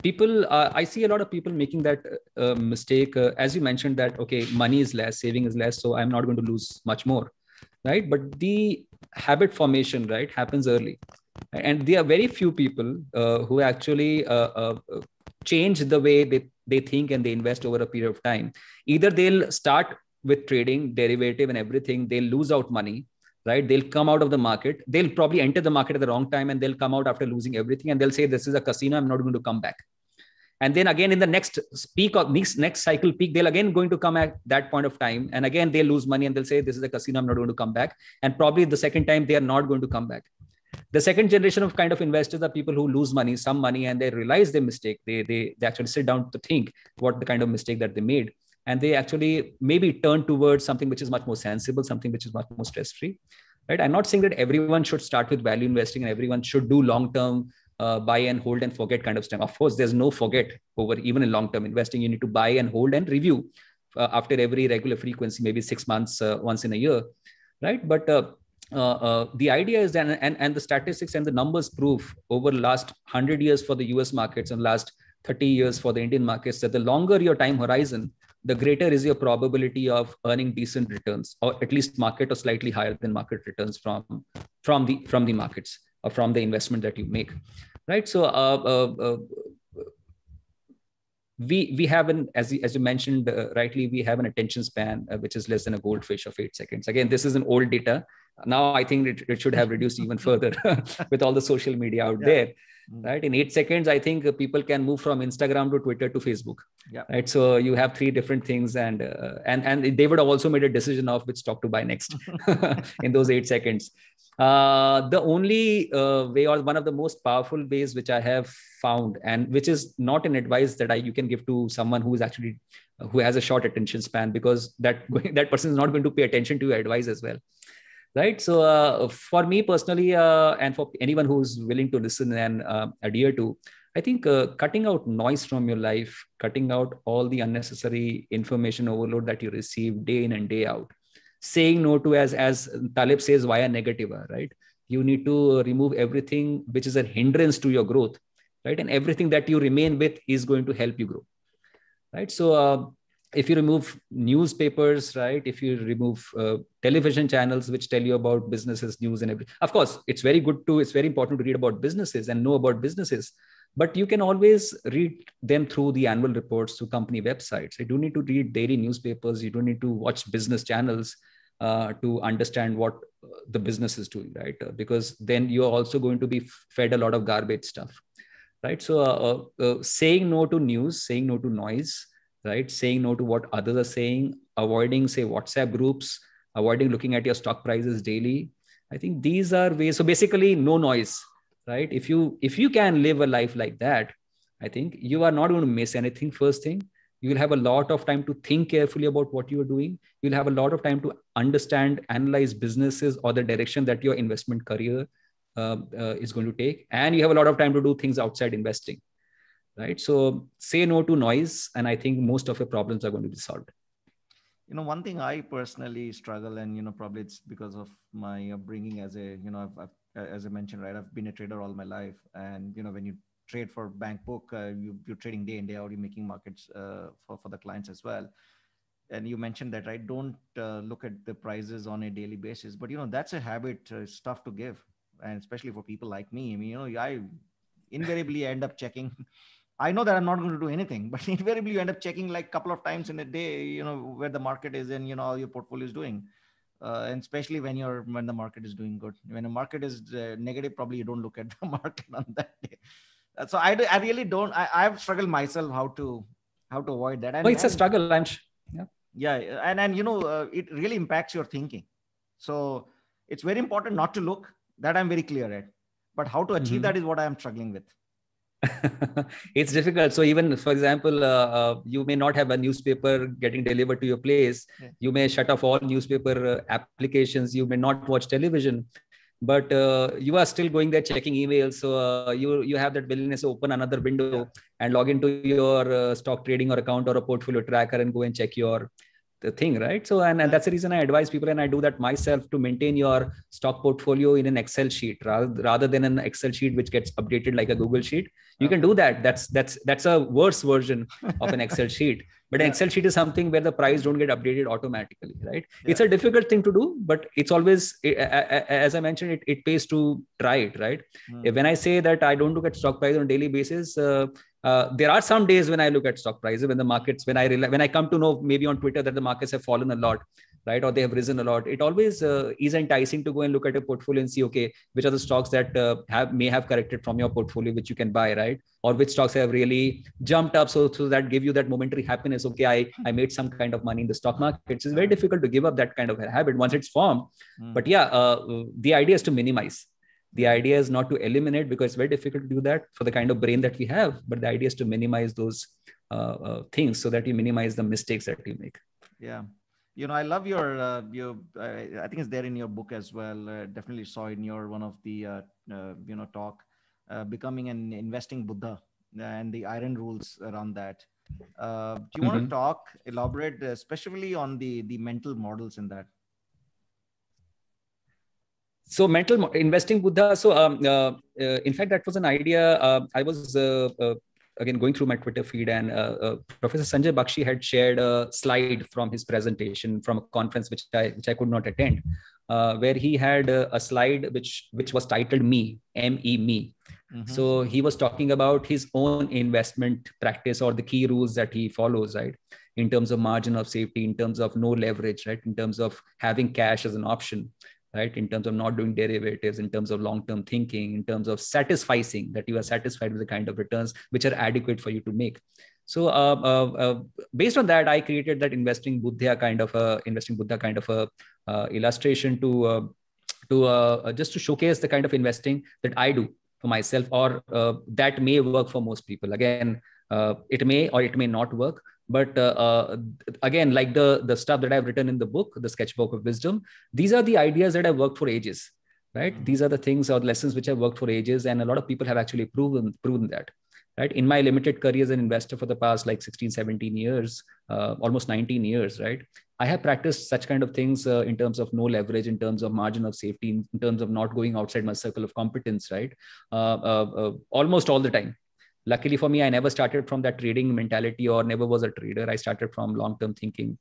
people, I see a lot of people making that mistake. As you mentioned that, okay, money is less, saving is less, so I'm not going to lose much more, right? But the habit formation, right, happens early. And there are very few people who actually change the way they think and they invest over a period of time. Either they'll start with trading, derivative and everything, they'll lose out money, right? They'll come out of the market. They'll probably enter the market at the wrong time and they'll come out after losing everything. And they'll say, this is a casino, I'm not going to come back. And then again, in the next peak of next cycle peak, they'll again going to come at that point of time. And again, they'll lose money and they'll say, this is a casino, I'm not going to come back. And probably the second time, they are not going to come back. The second generation of kind of investors are people who lose money, some money, and they realize their mistake. They actually sit down to think what the kind of mistake that they made. And they actually maybe turn towards something which is much more sensible, something which is much more stress-free, right? I'm not saying that everyone should start with value investing and everyone should do long-term buy and hold and forget kind of stuff. Of course, there's no forget over even in long-term investing. You need to buy and hold and review after every regular frequency, maybe 6 months, once in a year, right? But the idea is that, and the statistics and the numbers prove over the last 100 years for the US markets and last 30 years for the Indian markets, that the longer your time horizon, the greater is your probability of earning decent returns, or at least market or slightly higher than market returns from the markets or from the investment that you make, right? So we have as you mentioned rightly, we have an attention span which is less than a goldfish of 8 seconds. Again, this is an old data, Now I think it should have reduced even further with all the social media out there. Right, in 8 seconds, I think people can move from Instagram to Twitter to Facebook. Right, so you have 3 different things, and they would have also made a decision of which stock to buy next in those 8 seconds. The only way, or one of the most powerful ways which I have found, and which is not an advice that you can give to someone who is actually who has a short attention span, because that person is not going to pay attention to your advice as well. Right. So for me personally, and for anyone who's willing to listen and adhere to, I think cutting out noise from your life, cutting out all the unnecessary information overload that you receive day in and day out, saying no to, as Taleb says, via negativa, right? You need to remove everything which is a hindrance to your growth, right? And everything that you remain with is going to help you grow, right? So if you remove newspapers, right? If you remove television channels which tell you about businesses, news, and everything. Of course, it's very important to read about businesses and know about businesses, but you can always read them through the annual reports, through company websites. You don't need to read daily newspapers. You don't need to watch business channels to understand what the business is doing, right? Because then you're also going to be fed a lot of garbage stuff, right? So saying no to news, saying no to noise, right? Saying no to what others are saying, avoiding, say, WhatsApp groups, avoiding looking at your stock prices daily. I think these are ways. So basically, no noise, right? If you can live a life like that, I think you are not going to miss anything. First thing, you will have a lot of time to think carefully about what you are doing. You'll have a lot of time to understand, analyze businesses or the direction that your investment career is going to take. And you have a lot of time to do things outside investing. Right. So say no to noise. And I think most of your problems are going to be solved. One thing I personally struggle, and, probably it's because of my upbringing as I've, as I mentioned, right, I've been a trader all my life. And, when you trade for bank book, you're trading day in, day out, you're making markets for the clients as well. And you mentioned that, right, don't look at the prices on a daily basis. But, that's a habit, it's tough to give. And especially for people like me, I mean, I invariably end up checking. I know that I'm not going to do anything, but invariably you end up checking like a couple of times in a day, where the market is and, how your portfolio is doing. And especially when the market is doing good. When the market is negative, probably you don't look at the market on that day. So I really don't. I've struggled myself how to avoid that. And it's a struggle, yeah. And it really impacts your thinking. So it's very important not to look. That I'm very clear at. But how to achieve that is what I am struggling with. It's difficult. So even, for example, you may not have a newspaper getting delivered to your place. Yeah. You may shut off all newspaper applications. You may not watch television, but you are still going there checking emails. So you have that willingness to open another window and log into your stock trading or account or a portfolio tracker and go and check your the thing, right? So, and that's the reason I advise people, and I do that myself, to maintain your stock portfolio in an Excel sheet rather than an Excel sheet which gets updated like a Google sheet. You can do that. That's a worse version of an Excel sheet. But an Excel sheet is something where the price don't get updated automatically, right? It's a difficult thing to do, but it's always, as I mentioned, it pays to try it, right? When I say that I don't look at stock price on a daily basis, there are some days when I look at stock prices, when the markets, when I come to know maybe on Twitter that the markets have fallen a lot, right? Or they have risen a lot. It always is enticing to go and look at a portfolio and see, okay, which are the stocks that may have corrected from your portfolio, which you can buy, right? Or which stocks have really jumped up. So that give you that momentary happiness. Okay, I made some kind of money in the stock market. It's very difficult to give up that kind of a habit once it's formed. But the idea is to minimize. The idea is not to eliminate, because it's very difficult to do that for the kind of brain that we have. But the idea is to minimize those things so that you minimize the mistakes that you make. Yeah. I love your I think it's there in your book as well. Definitely saw in your one of the, talk, becoming an investing Buddha and the iron rules around that. Do you want to elaborate, especially on the mental models in that? So mental investing Buddha. So in fact, that was an idea. I was again going through my Twitter feed, and Professor Sanjay Bakshi had shared a slide from his presentation from a conference which I could not attend, where he had a slide which was titled Me, M-E, Me. So he was talking about his own investment practice, or the key rules that he follows, right? In terms of margin of safety, in terms of no leverage, right? In terms of having cash as an option. right? In terms of not doing derivatives, in terms of long-term thinking, in terms of satisficing that you are satisfied with the kind of returns which are adequate for you to make. So based on that, I created that investing Buddha kind of a illustration to just to showcase the kind of investing that I do for myself, or that may work for most people. Again, it may or it may not work. But again, like the stuff that I've written in the book, the Sketchbook of Wisdom, these are the ideas that I've worked for ages, right? These are the things or lessons which I've worked for ages, and a lot of people have actually proven that, right? In my limited career as an investor for the past like 16, 17 years, almost 19 years, right? I have practiced such kind of things in terms of no leverage, in terms of margin of safety, in terms of not going outside my circle of competence, right? Almost all the time. Luckily for me, I never started from that trading mentality or never was a trader. I started from long-term thinking,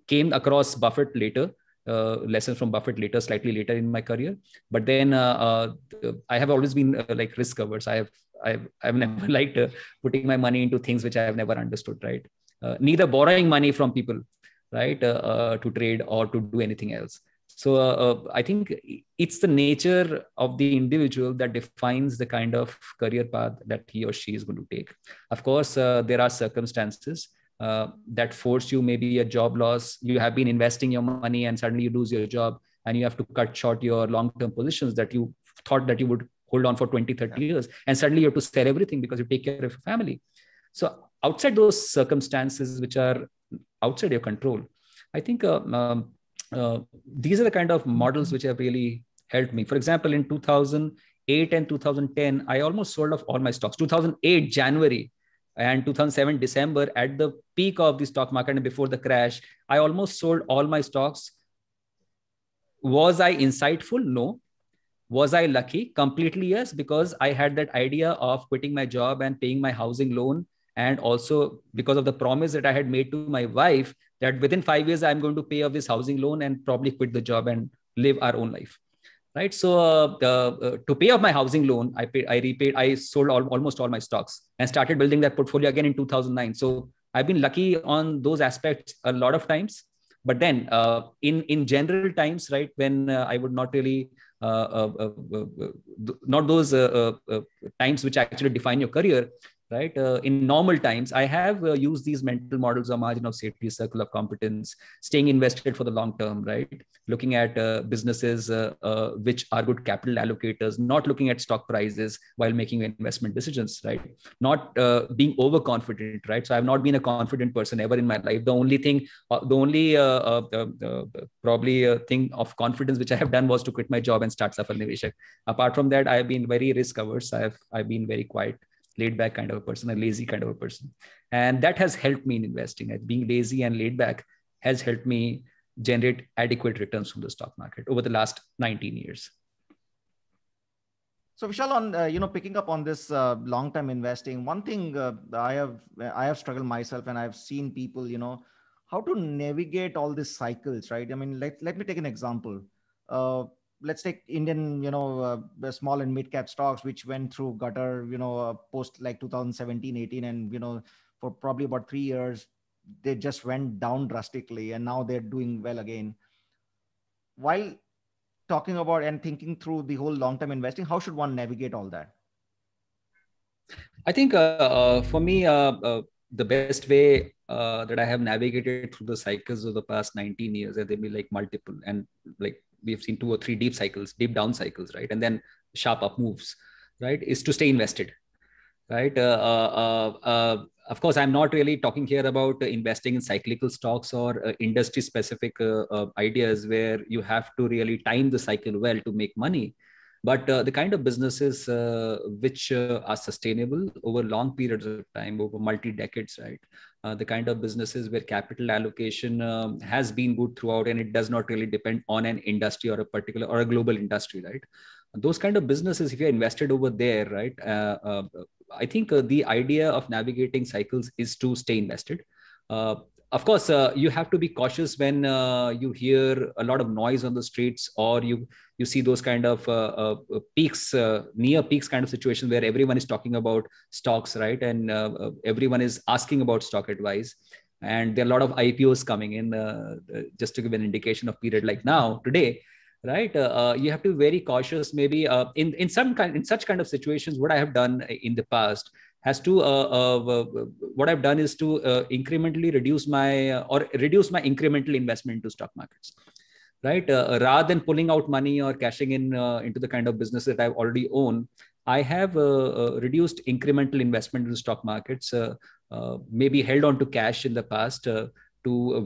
came across Buffett later, lessons from Buffett later, slightly later in my career. But then I have always been like risk averse. I've never liked putting my money into things which I have never understood, right? Neither borrowing money from people, right, to trade or to do anything else. So I think it's the nature of the individual that defines the kind of career path that he or she is going to take. Of course, there are circumstances that force you, maybe a job loss. You have been investing your money and suddenly you lose your job and you have to cut short your long-term positions that you thought that you would hold on for 20, 30 years. And suddenly you have to sell everything because you take care of your family. So outside those circumstances, which are outside your control, I think these are the kind of models which have really helped me. For example, in 2008 and 2010, I almost sold off all my stocks. 2008 January and 2007 December, at the peak of the stock market and before the crash, I almost sold all my stocks. Was I insightful? No. Was I lucky? Completely yes, because I had that idea of quitting my job and paying my housing loan. And also because of the promise that I had made to my wife that within 5 years, I'm going to pay off this housing loan and probably quit the job and live our own life. Right. So to pay off my housing loan, I sold almost all my stocks and started building that portfolio again in 2009. So I've been lucky on those aspects a lot of times. But then in general times, right, when I would not really, not those times which actually define your career, right? In normal times, I have used these mental models of margin of safety, circle of competence, staying invested for the long term, right? Looking at businesses which are good capital allocators, not looking at stock prices while making investment decisions, right? Not being overconfident, right? So I've not been a confident person ever in my life. The only thing, probably thing of confidence which I have done was to quit my job and start Safal Niveshak. Apart from that, I have been very risk averse. I've been very quiet, laid back kind of a person, a lazy kind of a person. And that has helped me in investing. Being lazy and laid back has helped me generate adequate returns from the stock market over the last 19 years. So Vishal, on picking up on this long-term investing, one thing I have struggled myself, and I've seen people, how to navigate all these cycles, right? I mean, let me take an example. Let's take Indian, the small and mid-cap stocks, which went through gutter, post like 2017, 18, and for probably about 3 years, they just went down drastically, and now they're doing well again. While talking about and thinking through the whole long-term investing, how should one navigate all that? I think for me, the best way that I have navigated through the cycles of the past 19 years, and they be like multiple, and like we've seen 2 or 3 deep down cycles, right? And then sharp up moves, right? Is to stay invested, right? Of course, I'm not really talking here about investing in cyclical stocks or industry specific ideas where you have to really time the cycle well to make money. But the kind of businesses which are sustainable over long periods of time, over multi-decades, right? The kind of businesses where capital allocation has been good throughout, and it does not really depend on an industry or a particular or a global industry, right? Those kind of businesses, if you're invested over there, right? I think the idea of navigating cycles is to stay invested. Of course, you have to be cautious when you hear a lot of noise on the streets, or you see those kind of peaks, near peaks kind of situations where everyone is talking about stocks, right? And everyone is asking about stock advice. And there are a lot of IPOs coming in. Just to give an indication of period like now, today, right? You have to be very cautious. Maybe in such kind of situations, what I have done in the past has to what I've done is to incrementally reduce my incremental investment into stock markets, right? Rather than pulling out money or cashing in into the kind of business that I already own, I have reduced incremental investment into stock markets. Maybe held on to cash in the past to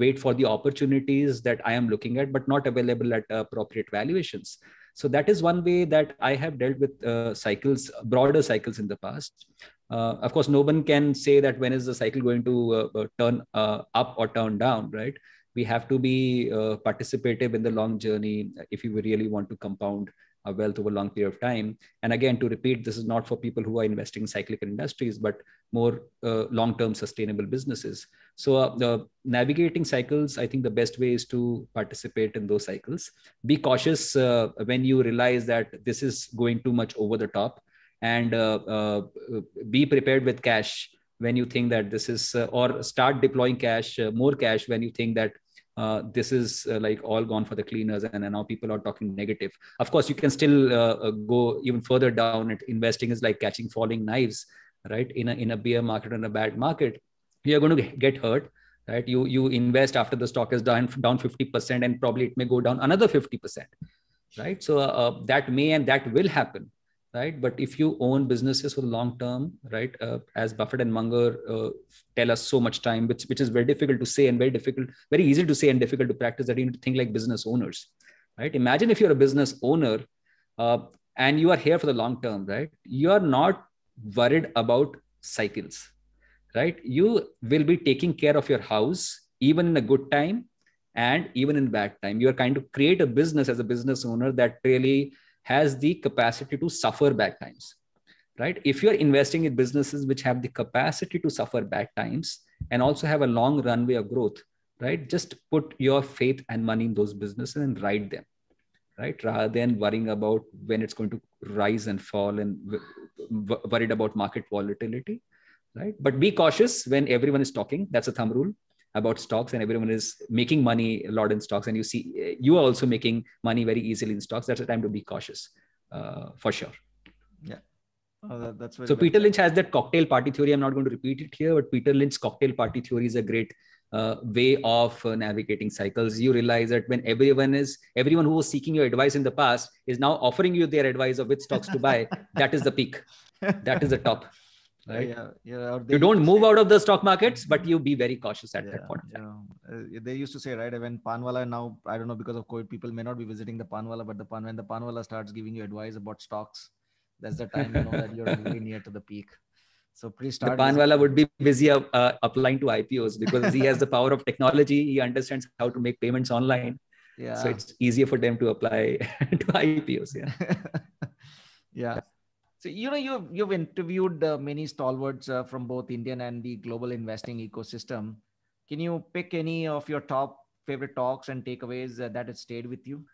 wait for the opportunities that I am looking at, but not available at appropriate valuations. So that is one way that I have dealt with cycles, broader cycles in the past. Of course, no one can say that when is the cycle going to turn up or turn down, right? We have to be participative in the long journey if you really want to compound a wealth over a long period of time. And again, to repeat, this is not for people who are investing in cyclical industries, but more long-term sustainable businesses. So navigating cycles, I think the best way is to participate in those cycles. Be cautious when you realize that this is going too much over the top, and be prepared with cash when you think that this is, or start deploying cash, more cash when you think that this is like all gone for the cleaners, and now people are talking negative. Of course, you can still go even further down. Investing is like catching falling knives, right? In a bear market and a bad market, you're going to get hurt, right? You invest after the stock is down 50%, and probably it may go down another 50%, right? So that may and that will happen, right? But if you own businesses for the long term, right, as Buffett and Munger tell us so much time, which is very difficult to say and very easy to say and difficult to practice, that you need to think like business owners, right? Imagine if you're a business owner and you are here for the long term, right? You are not worried about cycles, right? You will be taking care of your house even in a good time and even in bad time. You are kind of create a business as a business owner that really has the capacity to suffer bad times, right? If you're investing in businesses which have the capacity to suffer bad times and also have a long runway of growth, right? Just put your faith and money in those businesses and ride them, right? Rather than worrying about when it's going to rise and fall and worried about market volatility, right? But be cautious when everyone is talking. That's a thumb rule about stocks, and everyone is making money a lot in stocks, and you see you are also making money very easily in stocks. That's a time to be cautious, for sure. Yeah. That's very so Peter Lynch has that cocktail party theory. I'm not going to repeat it here, but Peter Lynch's cocktail party theory is a great way of navigating cycles. You realize that when everyone who was seeking your advice in the past is now offering you their advice of which stocks to buy, that is the peak. That is the top. Right? You don't move out of the stock markets, but you be very cautious at that point. They used to say, right, when Panwala, now I don't know, because of COVID, people may not be visiting the Panwala, but when the Panwala starts giving you advice about stocks, that's the time you know that you're really near to the peak. So please start. The Panwala would be busy applying to IPOs because he has the power of technology. He understands how to make payments online. Yeah. So it's easier for them to apply to IPOs. Yeah. Yeah. So, you've interviewed many stalwarts from both Indian and the global investing ecosystem. Can you pick any of your top favorite talks and takeaways that had stayed with you?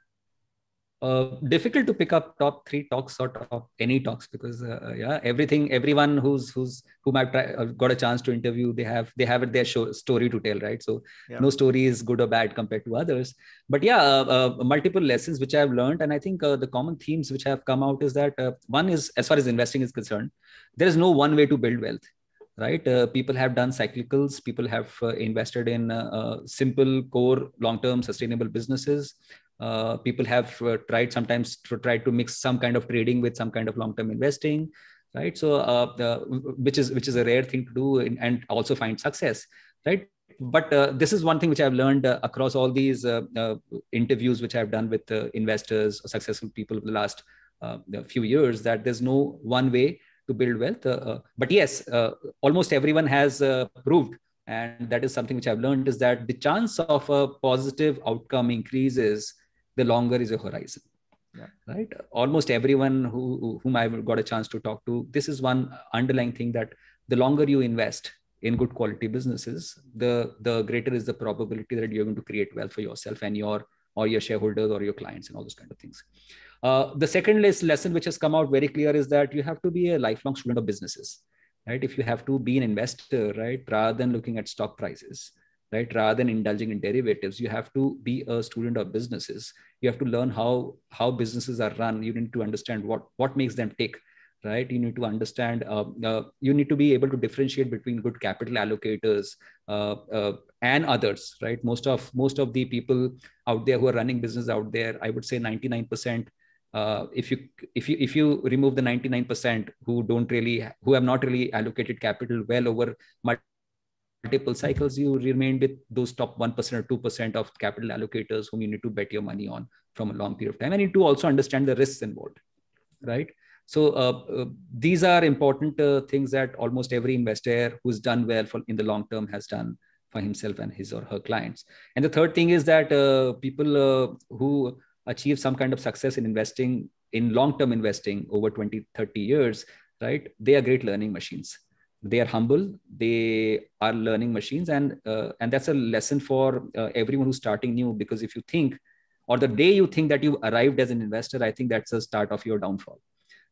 Difficult to pick up top 3 talks or top any talks because everyone whom I've got a chance to interview, they have their story to tell, right? So no story is good or bad compared to others. But multiple lessons which I've learned, and I think the common themes which have come out is that one is, as far as investing is concerned, there is no one way to build wealth, right? People have done cyclicals. People have invested in simple, core, long-term sustainable businesses. People have tried to mix some kind of trading with some kind of long-term investing, right? So which is a rare thing to do and also find success, right? But this is one thing which I've learned across all these interviews which I've done with investors or successful people over the last few years, that there's no one way to build wealth. But yes, almost everyone has proved, and that is something which I've learned, is that the chance of a positive outcome increases the longer is your horizon. Yeah. Right? Almost everyone whom I've got a chance to talk to, this is one underlying thing, that the longer you invest in good quality businesses, the greater is the probability that you're going to create wealth for yourself and your shareholders or your clients and all those kind of things. The second lesson which has come out very clear is that you have to be a lifelong student of businesses, right? If you have to be an investor, right, rather than looking at stock prices, right? Rather than indulging in derivatives, you have to be a student of businesses. You have to learn how businesses are run. You need to understand what makes them tick, right? You need to understand, you need to be able to differentiate between good capital allocators and others, right? Most of the people out there who are running business out there, I would say 99%, if you remove the 99% who have not really allocated capital well over multiple cycles, you remain with those top 1% or 2% of capital allocators whom you need to bet your money on from a long period of time. And you need to also understand the risks involved, right? So these are important things that almost every investor who's done well in the long term has done for himself and his or her clients. And the third thing is that people who achieve some kind of success in investing, in long-term investing over 20, 30 years, right? They are great learning machines. They are humble. They are learning machines. And that's a lesson for everyone who's starting new, because if you think, or the day you think that you've arrived as an investor, I think that's the start of your downfall,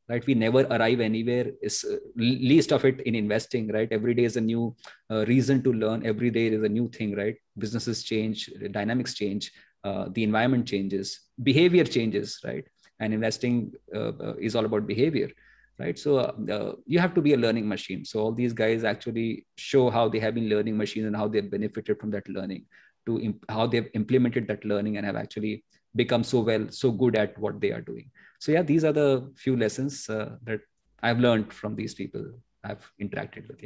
right? We never arrive anywhere, is least of it in investing, right? Every day is a new reason to learn. Every day is a new thing, right? Businesses change, dynamics change, the environment changes, behavior changes, right? And investing is all about behavior, right? So you have to be a learning machine. So all these guys actually show how they have been learning machines and how they've benefited from that learning, to how they've implemented that learning and have actually become so good at what they are doing. So yeah, these are the few lessons that I've learned from these people I've interacted with.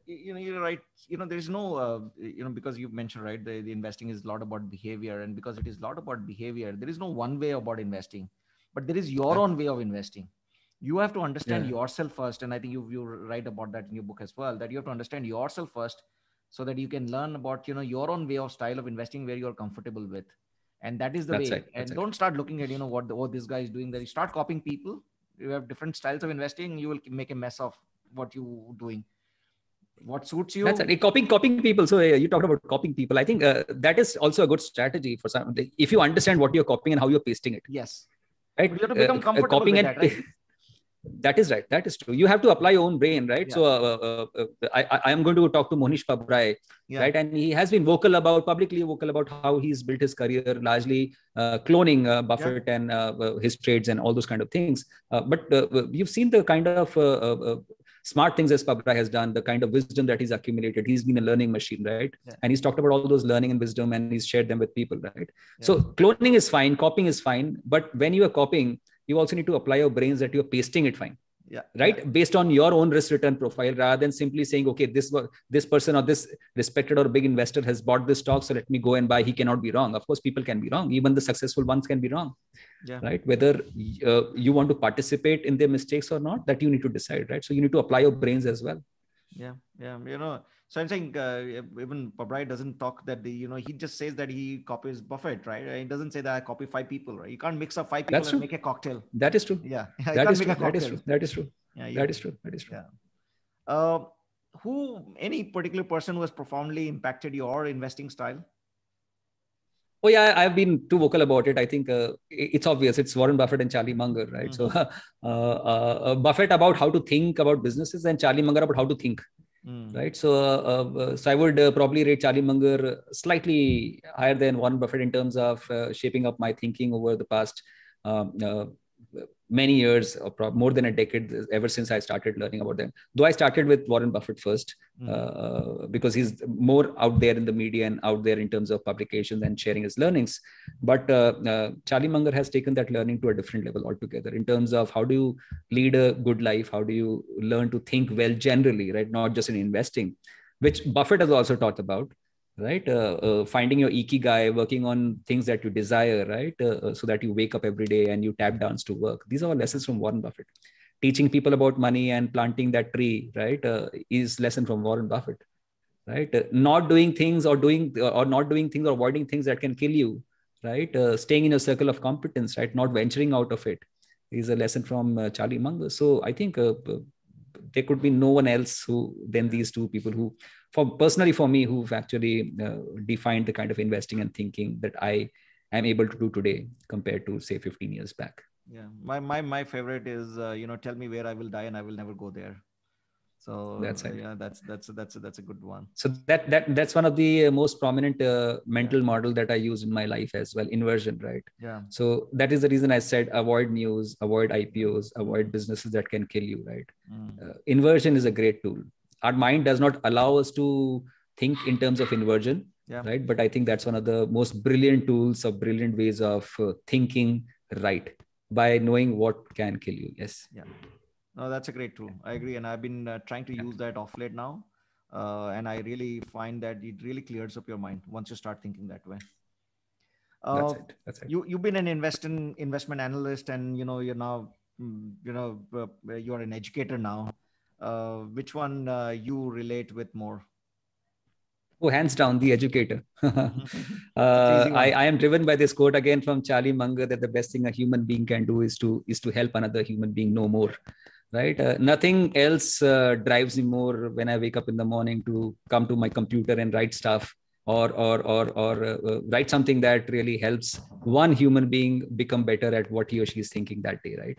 You're right. There is no, because you mentioned, right, the investing is a lot about behavior, and because it is a lot about behavior, there is no one way about investing, but there is your own way of investing. You have to understand yourself first, and I think you write about that in your book as well, that you have to understand yourself first, so that you can learn about your own way of style of investing where you're comfortable with, and that is the way. Right. And don't start looking at what this guy is doing. That you start copying people. You have different styles of investing. You will make a mess of what you doing. What suits you. That's it. Copying people. So you talked about copying people. I think that is also a good strategy for some. If you understand what you're copying and how you're pasting it. Yes. Right. But you have to become comfortable copying with and that, right? That is right. That is true. You have to apply your own brain, right? Yeah. So I am going to talk to Mohnish Pabrai, right? And he has been publicly vocal about how he's built his career largely cloning Buffett and his trades and all those kind of things. But you've seen the kind of smart things as Pabrai has done, the kind of wisdom that he's accumulated. He's been a learning machine, right? Yeah. And he's talked about all those learning and wisdom, and he's shared them with people, right? Yeah. So cloning is fine, copying is fine, but when you are copying, you also need to apply your brains that you're pasting it fine. Yeah. Right. Yeah. Based on your own risk return profile, rather than simply saying, okay, this person or this respected or big investor has bought this stock, so let me go and buy. He cannot be wrong. Of course, people can be wrong. Even the successful ones can be wrong. Yeah. Right. Whether you want to participate in their mistakes or not, that you need to decide. Right. So you need to apply your brains as well. Yeah. Yeah. So I'm saying even Pabrai doesn't talk that he just says that he copies Buffett, right? He doesn't say that I copy 5 people, right? You can't mix up 5 people and make a cocktail. That is true. Yeah. That is true. That is true. That is true. Yeah. That is true. That is true. Yeah. Any particular person who has profoundly impacted your investing style? Oh yeah, I've been too vocal about it. I think it's obvious. It's Warren Buffett and Charlie Munger, right? Mm-hmm. So Buffett about how to think about businesses, and Charlie Munger about how to think. Right. So I would probably rate Charlie Munger slightly higher than Warren Buffett in terms of shaping up my thinking over the past many years, or more than a decade, ever since I started learning about them. Though I started with Warren Buffett first, because he's more out there in the media and out there in terms of publications and sharing his learnings. But Charlie Munger has taken that learning to a different level altogether in terms of how do you lead a good life? How do you learn to think well generally, right? Not just in investing, which Buffett has also talked about. Right. Finding your Ikigai, working on things that you desire, right? So that you wake up every day and you tap dance to work. These are all lessons from Warren Buffett. Teaching people about money and planting that tree, right? Is lesson from Warren Buffett, right? Not doing things or not doing things or avoiding things that can kill you, right? Staying in a circle of competence, right? Not venturing out of it is a lesson from Charlie Munger. So I think there could be no one else than these two people who, personally for me, who've actually defined the kind of investing and thinking that I am able to do today compared to say 15 years back. Yeah, my favorite is tell me where I will die and I will never go there. So That's it. yeah, that's a good one. So that's one of the most prominent mental model that I use in my life as well. Inversion, right? Yeah. So that is the reason I said avoid news, avoid IPOs, avoid businesses that can kill you, right? Inversion is a great tool. Our mind does not allow us to think in terms of inversion, right? But I think that's one of the most brilliant tools, or brilliant ways of thinking right, by knowing what can kill you. Yes. Yeah. No, that's a great tool. I agree, and I've been trying to use that off late now, and I really find that it really clears up your mind once you start thinking that way. That's it. That's it. You've been an investment analyst, and you're now you're an educator now. Which one you relate with more? Oh, hands down, the educator. One. I am driven by this quote again from Charlie Munger, that the best thing a human being can do is to help another human being know more. Right? Nothing else drives me more when I wake up in the morning to come to my computer and write stuff, or write something that really helps one human being become better at what he or she is thinking that day. Right?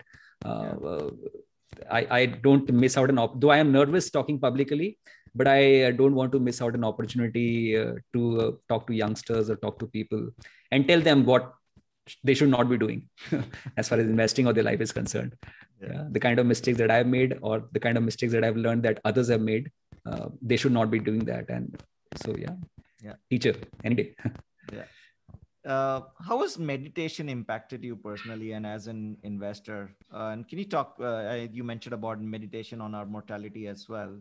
I don't miss out though I am nervous talking publicly, but I don't want to miss out an opportunity to talk to youngsters or talk to people and tell them what they should not be doing as far as investing or their life is concerned. The kind of mistakes that I've made, or the kind of mistakes that I've learned that others have made, they should not be doing that. And so, teacher any day. How has meditation impacted you personally and as an investor? And can you talk, you mentioned about meditation on our mortality as well,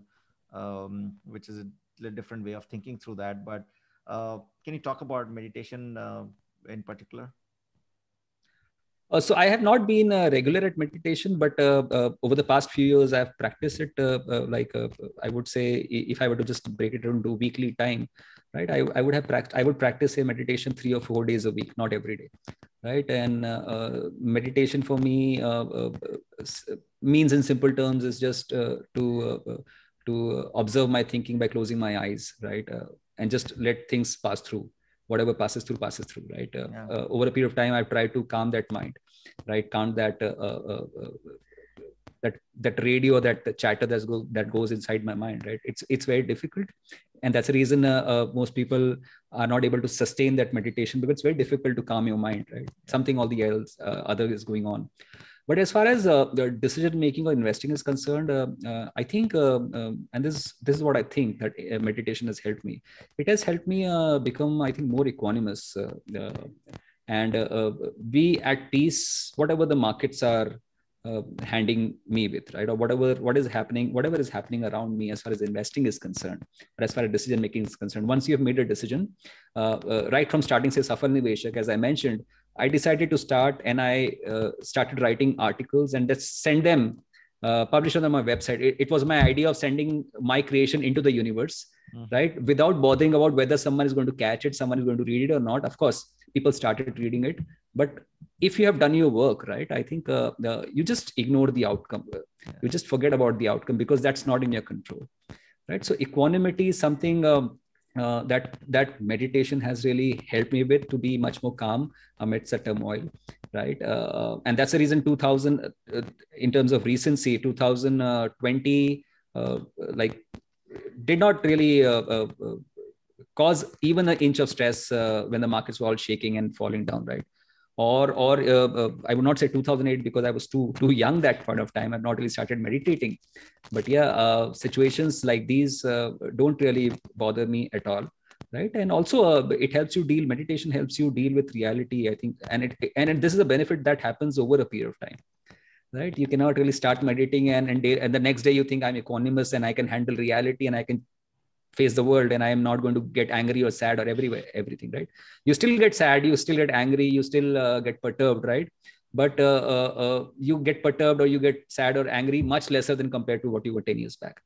which is a little different way of thinking through that. But can you talk about meditation in particular? So I have not been regular at meditation, but over the past few years, I've practiced it. I would say, if I were to just break it into weekly time, right? I would practice a meditation 3 or 4 days a week, not every day, right? And meditation for me means, in simple terms, is just to observe my thinking by closing my eyes, right? And just let things pass through. Whatever passes through, right? Over a period of time, I've tried to calm that mind, right? Calm that that radio, that chatter that goes inside my mind, right? It's very difficult, and that's the reason most people are not able to sustain that meditation, because it's very difficult to calm your mind, right? Something all the else other is going on. But as far as the decision making or investing is concerned, I think, and this is what I think, that meditation has helped me. It has helped me become, I think, more equanimous and be at peace, whatever the markets are handing me with, right? Or whatever is happening around me as far as investing is concerned, or as far as decision making is concerned. Once you have made a decision, right from starting, say, Safal Niveshak, as I mentioned, I decided to start, and I started writing articles and just send them, publish on my website. It was my idea of sending my creation into the universe, right? Without bothering about whether someone is going to catch it, someone is going to read it or not. Of course, people started reading it. But if you have done your work, right, I think you just ignore the outcome. You just forget about the outcome, because that's not in your control, right? So equanimity is something that meditation has really helped me with, to be much more calm amidst the turmoil, right? And that's the reason 2000, in terms of recency, 2020 did not really cause even an inch of stress when the markets were all shaking and falling down, right? Or I would not say 2008, because I was too young that point of time. I've not really started meditating. But situations like these don't really bother me at all, right? And also meditation helps you deal with reality, I think. And this is a benefit that happens over a period of time, right? You cannot really start meditating and the next day you think, I'm equanimous and I can handle reality and I can face the world and I am not going to get angry or sad or everything, right? You still get sad, you still get angry, you still get perturbed, right? But you get perturbed or you get sad or angry much lesser than compared to what you were 10 years back.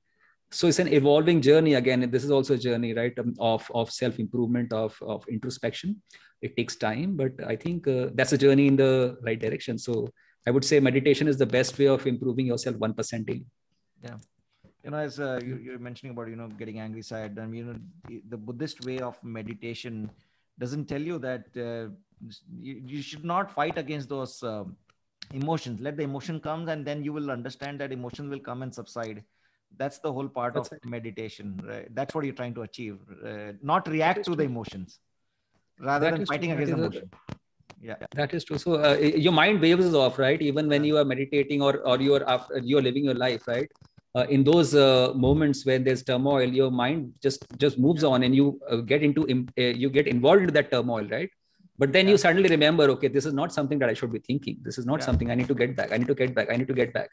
So it's an evolving journey. Again, this is also a journey, right? Of self-improvement, of introspection. It takes time, but I think that's a journey in the right direction. So I would say meditation is the best way of improving yourself 1% daily. Yeah. As you're mentioning about, getting angry side, and, the Buddhist way of meditation doesn't tell you that you should not fight against those emotions. Let the emotion come, and then you will understand that emotion will come and subside. That's the whole part That's of meditation, right? That's what you're trying to achieve. Not react to the emotions rather than fighting against the emotion. Yeah, that is true. So your mind waves off, right? Even when you are meditating or you're living your life, right? In those moments when there's turmoil, your mind just moves on, and you you get involved in that turmoil, right? But then you suddenly remember, okay, this is not something that I should be thinking. This is not something I need to get back. I need to get back. I need to get back.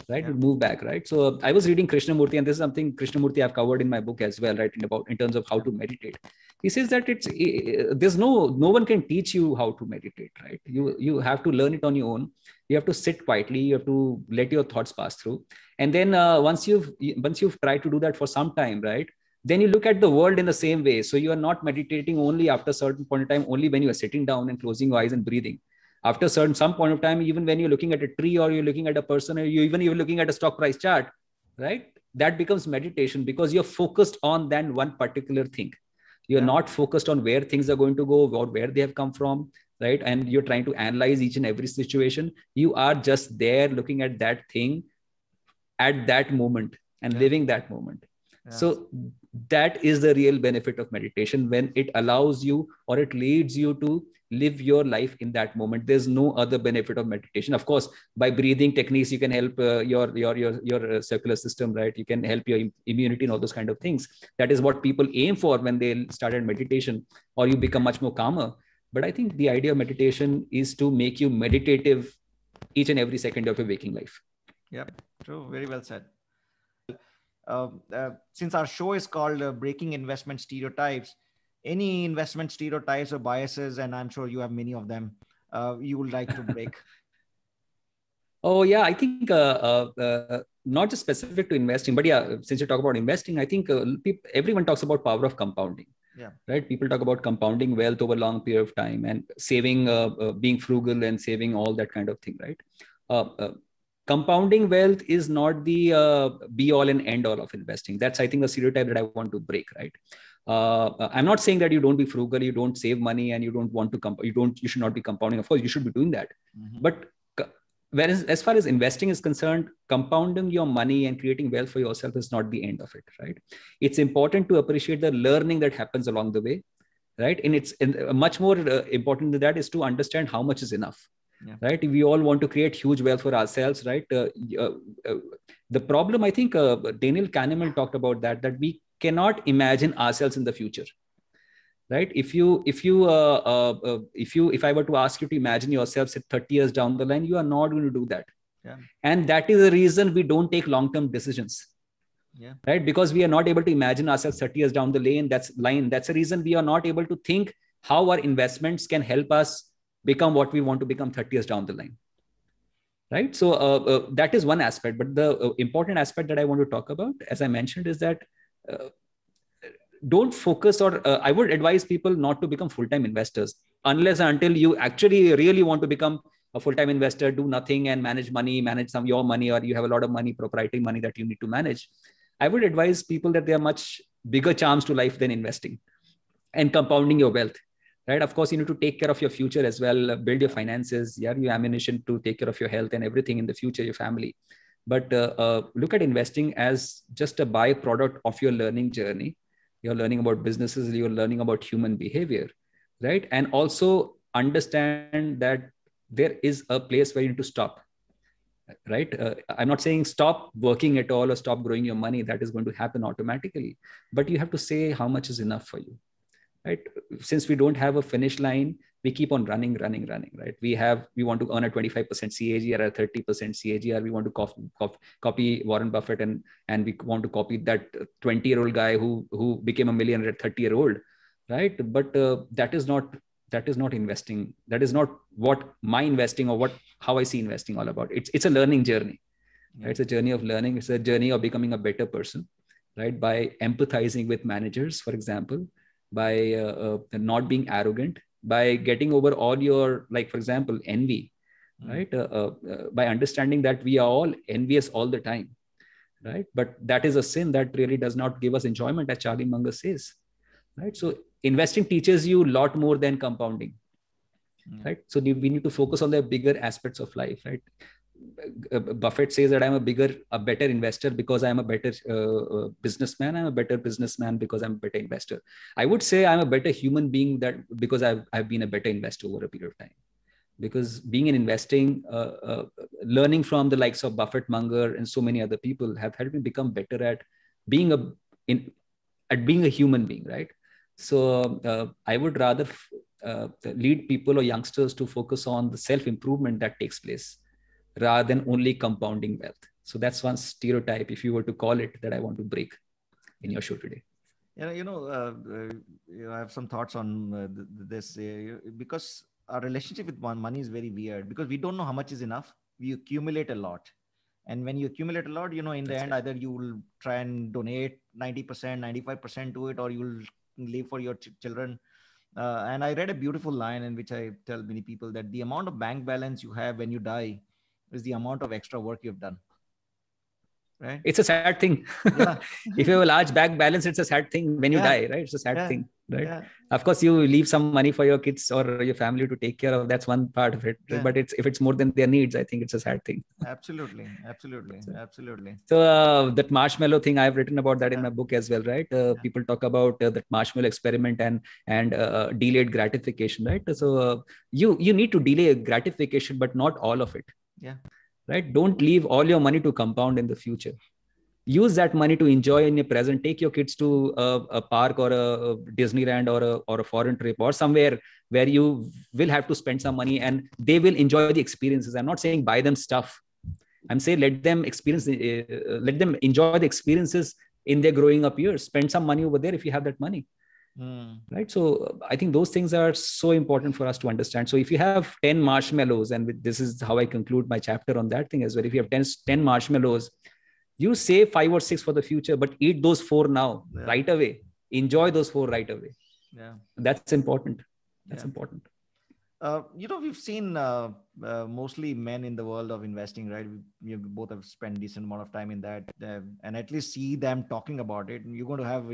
Right, we move back, right? So I was reading Krishnamurti, and this is something Krishnamurti I've covered in my book as well, right? In terms of how to meditate, he says that there's no one can teach you how to meditate, right? You have to learn it on your own. You have to sit quietly. You have to let your thoughts pass through, and then once you've tried to do that for some time, right? Then you look at the world in the same way. So you are not meditating only after a certain point in time, only when you are sitting down and closing your eyes and breathing. After some point of time, even when you're looking at a tree, or you're looking at a person, or you're even looking at a stock price chart, right? That becomes meditation, because you're focused on that one particular thing. You're not focused on where things are going to go or where they have come from, right? And you're trying to analyze each and every situation. You are just there looking at that thing at that moment and living that moment. So that is the real benefit of meditation, when it allows you, or it leads you to live your life in that moment. There's no other benefit of meditation. Of course, by breathing techniques, you can help your circular system, right? You can help your immunity and all those kind of things. That is what people aim for when they started meditation, or you become much more calmer. But I think the idea of meditation is to make you meditative each and every second of your waking life. Yeah, true. Very well said. Since our show is called Breaking Investment Stereotypes, any investment stereotypes or biases, and I'm sure you have many of them, you would like to break? Oh yeah, I think not just specific to investing, but yeah, since you talk about investing, I think everyone talks about power of compounding. Yeah. Right. People talk about compounding wealth over a long period of time, and saving, being frugal and saving, all that kind of thing. Right. Compounding wealth is not the be all and end all of investing. That's, I think, the stereotype that I want to break. Right. I'm not saying that you don't be frugal, you don't save money, and you don't want to you should not be compounding. Of course, you should be doing that. But whereas, as far as investing is concerned, compounding your money and creating wealth for yourself is not the end of it, right? It's important to appreciate the learning that happens along the way, right? And it's much more important than that is to understand how much is enough, right? We all want to create huge wealth for ourselves, right? The problem, I think, Daniel Kahneman talked about that we cannot imagine ourselves in the future. Right? If I were to ask you to imagine yourselves at 30 years down the line, you are not going to do that. Yeah. And that is the reason we don't take long-term decisions. Yeah. Right? Because we are not able to imagine ourselves 30 years down the lane. That's the reason we are not able to think how our investments can help us become what we want to become 30 years down the line. Right? So that is one aspect. But the important aspect that I want to talk about, as I mentioned, is that don't focus, or I would advise people not to become full-time investors unless and until you actually really want to become a full-time investor, do nothing and manage some your money, or you have a lot of money, proprietary money that you need to manage. I would advise people that there are much bigger charms to life than investing and compounding your wealth. Right? Of course, you need to take care of your future as well, build your finances, you have your ammunition to take care of your health and everything in the future, your family. But look at investing as just a byproduct of your learning journey. You're learning about businesses, you're learning about human behavior, right? And also understand that there is a place where you need to stop, right? I'm not saying stop working at all or stop growing your money. That is going to happen automatically. But you have to say how much is enough for you, right? Since we don't have a finish line, we keep on running, right? We want to earn a 25% CAGR or a 30% CAGR. We want to copy Warren Buffett, and we want to copy that 20-year-old guy who became a millionaire at 30-year-old, right? But that is not investing. That is not what my investing or how I see investing all about. It's a learning journey. Yeah. Right? It's a journey of learning. It's a journey of becoming a better person, right? By empathizing with managers, for example, by not being arrogant, by getting over all your, like, for example, envy, right? By understanding that we are all envious all the time, right? But that is a sin that really does not give us enjoyment, as Charlie Munger says, right? So investing teaches you a lot more than compounding, right? So we need to focus on the bigger aspects of life, right? Buffett says that I'm a better investor because I'm a better businessman. I'm a better businessman because I'm a better investor. I would say I'm a better human being because I've been a better investor over a period of time. Because being in investing, learning from the likes of Buffett, Munger, and so many other people have helped me become better at being a human being, right? So I would rather lead people or youngsters to focus on the self-improvement that takes place rather than only compounding wealth. So that's one stereotype, if you were to call it, that I want to break in your show today. I have some thoughts on this because our relationship with money is very weird because we don't know how much is enough. We accumulate a lot. And when you accumulate a lot, in the end, either you will try and donate 90%, 95% to it, or you will leave for your children. And I read a beautiful line in which I tell many people that the amount of bank balance you have when you die is the amount of extra work you've done. Right? It's a sad thing. Yeah. If you have a large bank balance, it's a sad thing when you die, right? It's a sad thing, right? Yeah. Of course, you leave some money for your kids or your family to take care of. That's one part of it. Yeah. But if it's more than their needs, I think it's a sad thing. Absolutely. So that marshmallow thing, I've written about that in my book as well, right? People talk about that marshmallow experiment and delayed gratification, right? So you need to delay gratification, but not all of it. Yeah. Right? Don't leave all your money to compound in the future. Use that money to enjoy in your present. Take your kids to a park or a Disneyland or a foreign trip or somewhere where you will have to spend some money and they will enjoy the experiences. I'm not saying buy them stuff. I'm saying let them enjoy the experiences in their growing up years. Spend some money over there if you have that money. Right. So I think those things are so important for us to understand. So if you have 10 marshmallows, and this is how I conclude my chapter on that thing as well. If you have 10 marshmallows, you save 5 or 6 for the future, but eat those 4 now, right away. Enjoy those 4 right away. Yeah. That's important. That's important. We've seen mostly men in the world of investing, right? We both have spent a decent amount of time in that and at least see them talking about it. And you're going to have,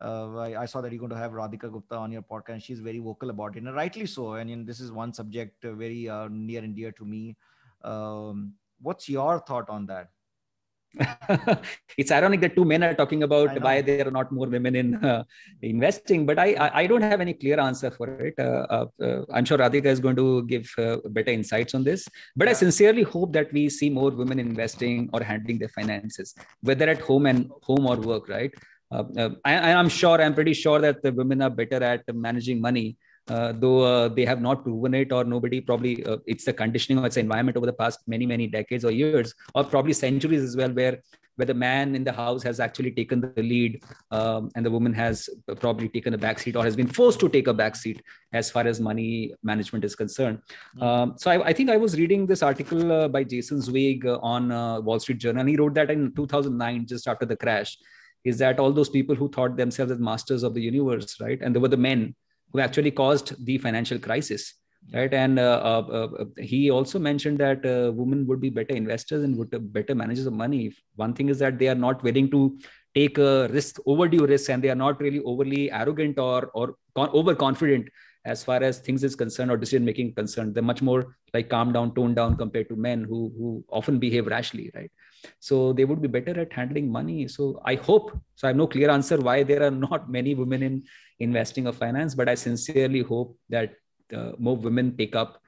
I saw that you're going to have Radhika Gupta on your podcast. She's very vocal about it, and rightly so. And this is one subject very near and dear to me. What's your thought on that? It's ironic that 2 men are talking about why there are not more women in investing, but I don't have any clear answer for it. I'm sure Radhika is going to give better insights on this, but I sincerely hope that we see more women investing or handling their finances, whether at home or work, right? I'm pretty sure that the women are better at managing money, though they have not proven it, or nobody probably, it's the conditioning or it's the environment over the past many decades or years, or probably centuries as well, where the man in the house has actually taken the lead, and the woman has probably taken a backseat or has been forced to take a backseat as far as money management is concerned. So I think I was reading this article by Jason Zweig on Wall Street Journal, and he wrote that in 2009, just after the crash, is that all those people who thought themselves as masters of the universe, right? And they were the men who actually caused the financial crisis, right? And he also mentioned that women would be better investors and would be better managers of money. One thing is that they are not willing to take a overdue risk, and they are not really overly arrogant or overconfident as far as things is concerned or decision making concerned. They're much more like calm down, toned down compared to men who often behave rashly, right? So they would be better at handling money. So I hope, so I have no clear answer why there are not many women in investing or finance, but I sincerely hope that more women take up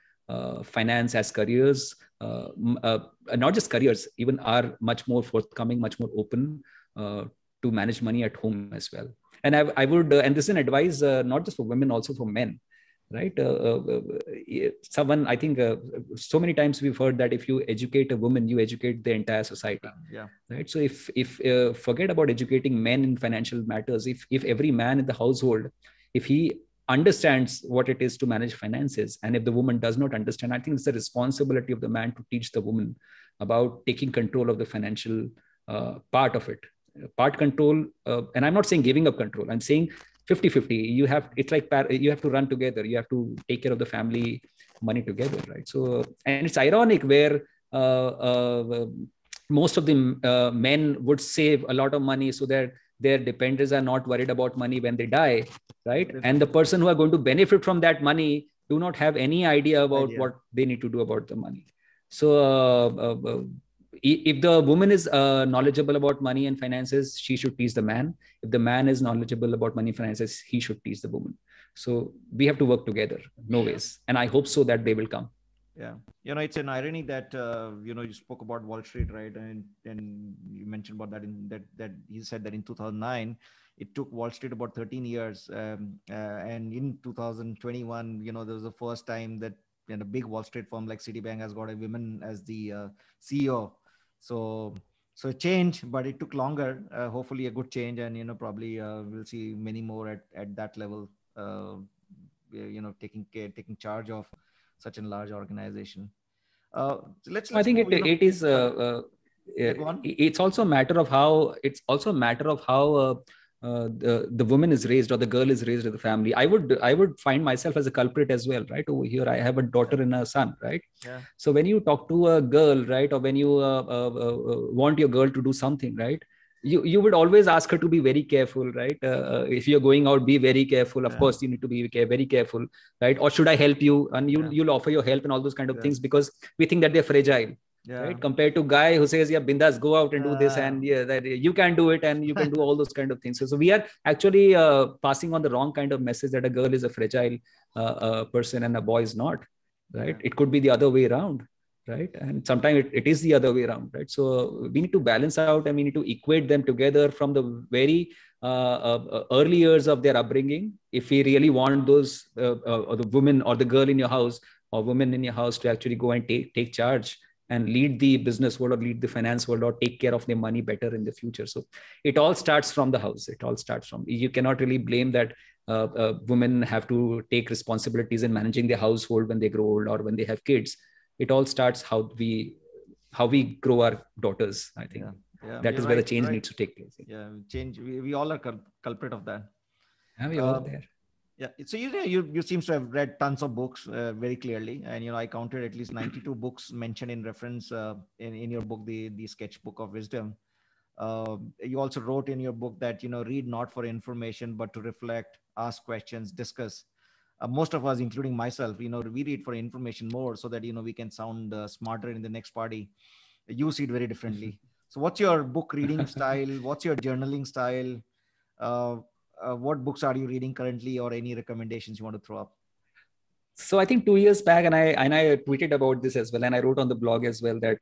finance as careers, not just careers, even are much more forthcoming, much more open to manage money at home as well. And I would, and this is an advice not just for women, also for men, right? Someone, I think so many times we've heard that if you educate a woman, you educate the entire society. Yeah. Right. So if forget about educating men in financial matters, if every man in the household, if he understands what it is to manage finances, and if the woman does not understand, I think it's the responsibility of the man to teach the woman about taking control of the financial part of it. Part control, and I'm not saying giving up control. I'm saying 50-50. It's like you have to run together. You have to take care of the family money together, right? So, and it's ironic where most of the men would save a lot of money so that their dependents are not worried about money when they die, right? And the person who are going to benefit from that money do not have any idea about what they need to do about the money. So if the woman is knowledgeable about money and finances, she should teach the man. If the man is knowledgeable about money and finances, he should teach the woman. So we have to work together, no ways. And I hope so that they will come. Yeah, it's an irony that you spoke about Wall Street, right? And you mentioned about that that he said that in 2009 it took Wall Street about 13 years, and in 2021, there was the first time that a big Wall Street firm like Citibank has got a woman as the CEO. So a change, but it took longer. Hopefully, a good change, and probably we'll see many more at that level. Taking charge of such a large organization. Let's I think move. it is. Yeah, go on. It's also a matter of how. It's also a matter of how the woman is raised or the girl is raised in the family. I would find myself as a culprit as well, right? Over here, I have a daughter and a son, right? Yeah. So when you talk to a girl, right, or when you want your girl to do something, right, you would always ask her to be very careful, right? If you're going out, be very careful. Of course, you need to be very careful, right? Or should I help you? And you'll offer your help and all those kind of things, because we think that they're fragile, right? Compared to guy who says, yeah, bindas, go out and do this, and that you can do it, and you can do all those kind of things. So we are actually passing on the wrong kind of message that a girl is a fragile person and a boy is not, right? It could be the other way around, right? And sometimes it is the other way around, right? So we need to balance out, and we need to equate them together from the very early years of their upbringing. If we really want those or the woman or the girl in your house or women in your house to actually go and take charge and lead the business world or lead the finance world or take care of their money better in the future. So it all starts from the house. It all starts from, you cannot really blame that women have to take responsibilities in managing their household when they grow old or when they have kids. It all starts how we grow our daughters. I think that is where the change needs to take place. Yeah, change. We all are culprit of that. Yeah, we all there. Yeah. So you seem to have read tons of books very clearly, and I counted at least 92 books mentioned in reference in your book, the Sketchbook of Wisdom. You also wrote in your book that read not for information but to reflect, ask questions, discuss. Most of us, including myself, we read for information more so that we can sound smarter in the next party. You see it very differently. So what's your book reading style? What's your journaling style? What books are you reading currently, or any recommendations you want to throw up? So I think 2 years back, and I tweeted about this as well, and I wrote on the blog as well that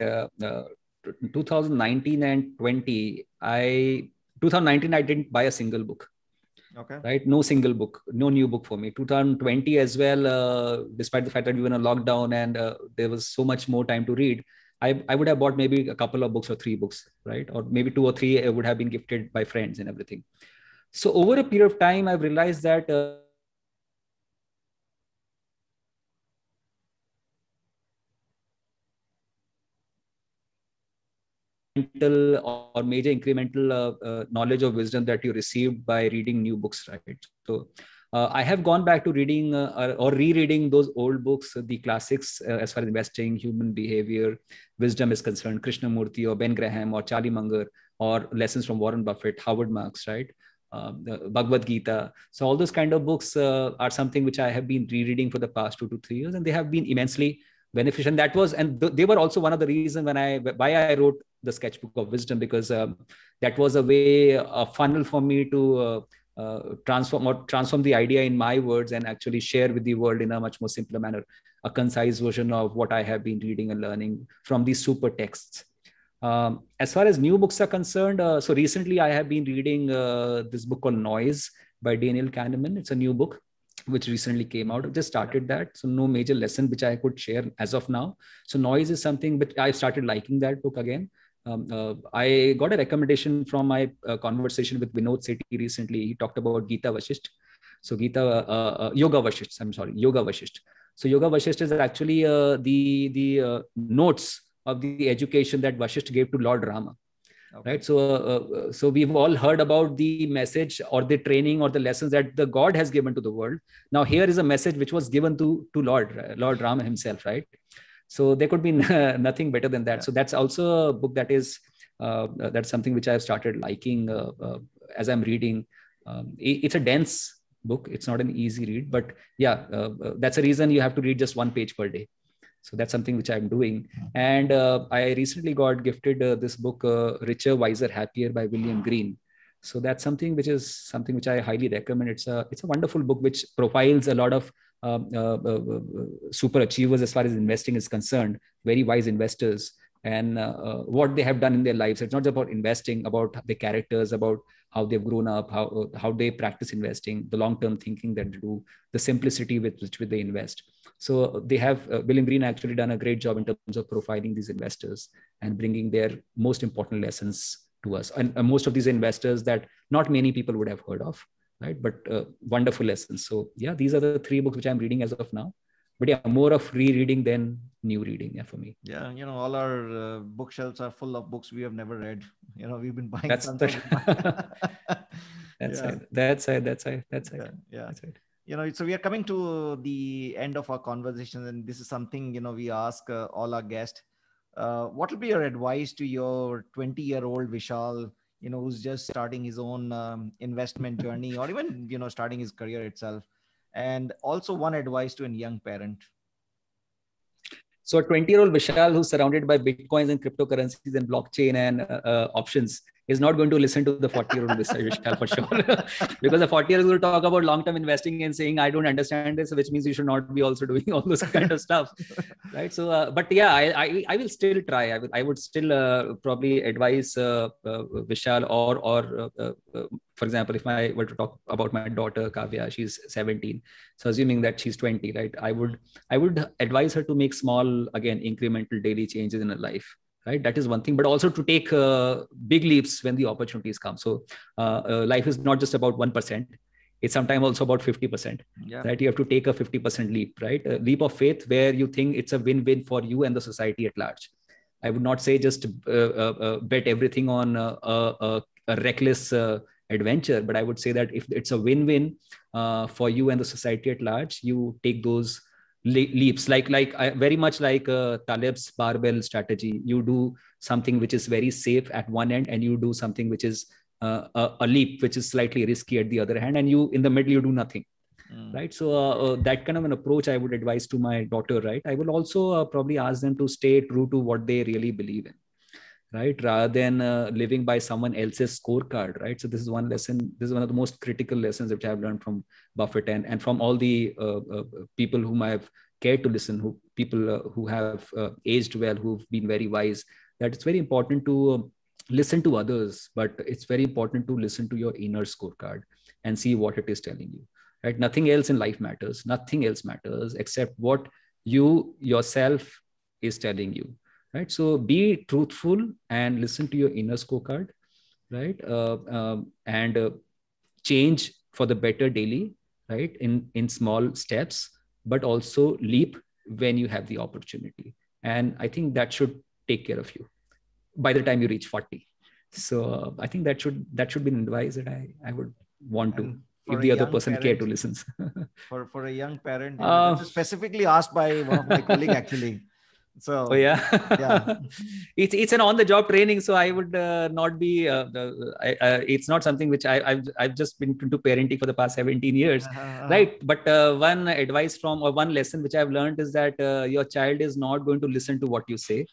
2019 and 2019 I didn't buy a single book. Okay. Right, no single book, no new book for me. 2020 as well, despite the fact that we were in a lockdown and there was so much more time to read, I would have bought maybe a couple of books or 3 books, right? Or maybe 2 or 3 would have been gifted by friends and everything. So over a period of time, I've realized that or major incremental knowledge of wisdom that you received by reading new books, right? So I have gone back to reading or rereading those old books, the classics as far as investing, human behavior, wisdom is concerned, Krishnamurti or Ben Graham or Charlie Munger, or lessons from Warren Buffett, Howard Marks, right? Bhagavad Gita. So all those kind of books are something which I have been rereading for the past 2 to 3 years, and they have been immensely beneficial. And that was, and they were also one of the reasons why I wrote the Sketchbook of Wisdom, because that was a way, a funnel for me to transform the idea in my words and actually share with the world in a much more simpler manner, a concise version of what I have been reading and learning from these super texts. As far as new books are concerned, so recently I have been reading this book called Noise by Daniel Kahneman. It's a new book which recently came out. I just started that. So no major lesson which I could share as of now. So Noise is something, but I started liking that book again. I got a recommendation from my conversation with Vinod Sethi recently. He talked about Gita Vashisht. So Yoga Vashisht. I'm sorry, Yoga Vashisht. So Yoga Vashisht is actually the notes of the education that Vashisht gave to Lord Rama. Okay. Right. So, so we've all heard about the message or the training or the lessons that the God has given to the world. Now, here is a message which was given to Lord Rama himself, right? So there could be nothing better than that. Yeah. So that's also a book that is that's something which I've started liking as I'm reading. It's a dense book. It's not an easy read, but yeah, that's a reason you have to read just 1 page per day. So that's something which I'm doing. And I recently got gifted this book, Richer, Wiser, Happier by William Green. So that's something which I highly recommend. It's a wonderful book which profiles a lot of super achievers as far as investing is concerned, very wise investors, and what they have done in their lives. It's not just about investing, about the characters, about how they've grown up, how they practice investing, the long-term thinking that they do, the simplicity with which they invest. So they have William Green actually done a great job in terms of profiling these investors and bringing their most important lessons to us. And most of these investors that not many people would have heard of, right? But wonderful lessons. So yeah, these are the 3 books which I'm reading as of now. But yeah, more of rereading than new reading, for me. Yeah, all our bookshelves are full of books we have never read. We've been buying That's tons right. That's right. That's right. Yeah. That's right. So we are coming to the end of our conversation, and this is something we ask all our guests. What will be your advice to your 20-year-old Vishal, who's just starting his own investment journey, or even starting his career itself? And also one advice to a young parent. So a 20-year-old Vishal who's surrounded by Bitcoins and cryptocurrencies and blockchain and options is not going to listen to the 40-year-old Vishal for sure. Because the 40-year-old will talk about long-term investing and saying, I don't understand this, which means you should not be also doing all those kind of stuff. Right. So, but yeah, I will still try. I would still probably advise Vishal or for example, if I were to talk about my daughter, Kavya, she's 17. So assuming that she's 20, right? I would advise her to make small, again, incremental daily changes in her life. Right, that is one thing, but also to take big leaps when the opportunities come. So life is not just about 1%; it's sometimes also about 50%. Yeah. Right, you have to take a 50% leap, right? A leap of faith where you think it's a win-win for you and the society at large. I would not say just bet everything on a reckless adventure, but I would say that if it's a win-win for you and the society at large, you take those leaps, like very much like Taleb's barbell strategy. You do something which is very safe at one end, and you do something which is a leap which is slightly risky at the other hand, and you in the middle you do nothing. Right. So that kind of an approach I would advise to my daughter. Right. I will also probably ask them to stay true to what they really believe in. Right, rather than living by someone else's scorecard. Right. So this is one lesson. This is one of the most critical lessons which I've learned from Buffett and from all the people whom I've cared to listen, people who have aged well, who've been very wise, that it's very important to listen to others, but it's very important to listen to your inner scorecard and see what it is telling you. Right. Nothing else in life matters. Nothing else matters except what you yourself is telling you. Right. So be truthful and listen to your inner scorecard, right? And change for the better daily, right? In small steps, but also leap when you have the opportunity. And I think that should take care of you by the time you reach 40. So I think that should be an advice that I would want to, if the other person care to listen. for a young parent, this is specifically asked by one of my colleagues actually. So yeah, it's an on-the-job training. So I would not be. It's not something which I've just been into parenting for the past 17 years, right? But one advice or one lesson which I've learned is that your child is not going to listen to what you say.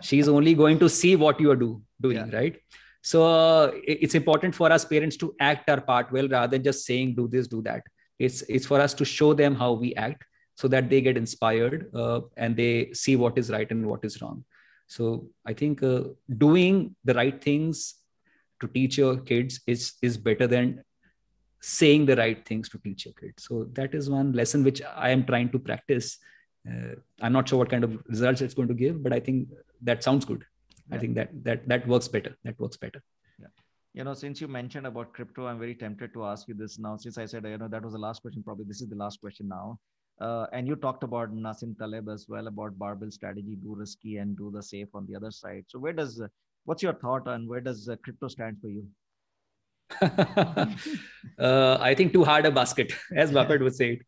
She's only going to see what you are doing, right? So it's important for us parents to act our part well rather than just saying do this, do that. It's for us to show them how we act, so that they get inspired and they see what is right and what is wrong. So I think doing the right things to teach your kids is better than saying the right things to teach your kids. So that is one lesson which I am trying to practice. I'm not sure what kind of results it's going to give, but I think that sounds good. Yeah. I think that works better. That works better. Yeah. Since you mentioned about crypto, I'm very tempted to ask you this now. Since I said, that was the last question, probably this is the last question now. And you talked about Nassim Taleb as well, about barbell strategy, do risky and do the safe on the other side. So what's your thought on where does crypto stand for you? I think too hard a basket, as Buffett would say it.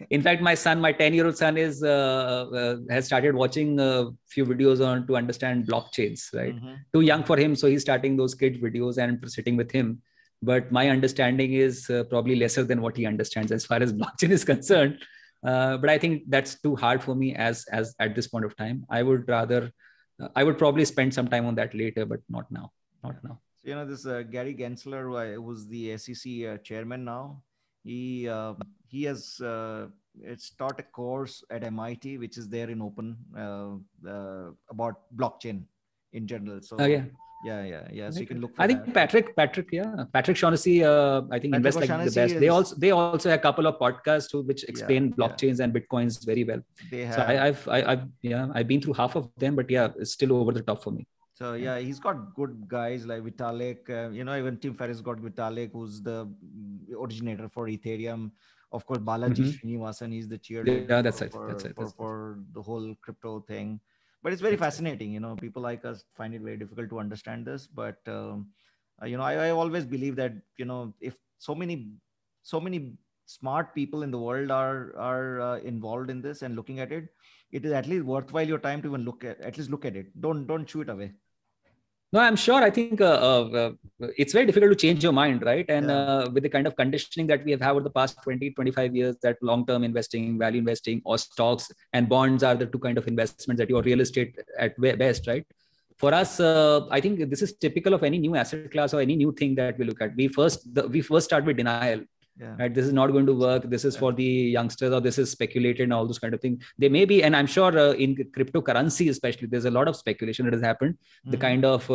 In fact, my 10-year-old son has started watching a few videos to understand blockchains, right? Mm-hmm. Too young for him. So he's starting those kid videos and sitting with him. But my understanding is probably lesser than what he understands as far as blockchain is concerned. But I think that's too hard for me as at this point of time. I would rather, I would probably spend some time on that later, but not now. Not now. So, this Gary Gensler, who was the SEC chairman now, he has it's taught a course at MIT, which is there in open about blockchain in general. So Yeah. Yeah. So you can look for I think that. Patrick Shaughnessy, I think Invest Like the Best. They also have a couple of podcasts which explain blockchains and Bitcoins very well. They have. So I've been through half of them, but yeah, it's still over the top for me. So yeah, he's got good guys like Vitalik. Even Tim Ferriss got Vitalik, who's the originator for Ethereum. Of course, Balaji Srinivasan, he's the cheerleader for the whole crypto thing. But it's very fascinating. People like us find it very difficult to understand this. But I always believe that if so many smart people in the world are involved in this and looking at it, it is at least worthwhile your time to even look at it. Don't chew it away. No, I'm sure. I think it's very difficult to change your mind, right? And with the kind of conditioning that we have had over the past 20, 25 years, that long-term investing, value investing, or stocks and bonds are the two kind of investments that you, or real estate at best, right? For us, I think this is typical of any new asset class or any new thing that we look at. We first start with denial. Right, this is not going to work. This is for the youngsters, or this is speculated and all those kind of things. They may be, and I'm sure in cryptocurrency especially, there's a lot of speculation that has happened. The kind of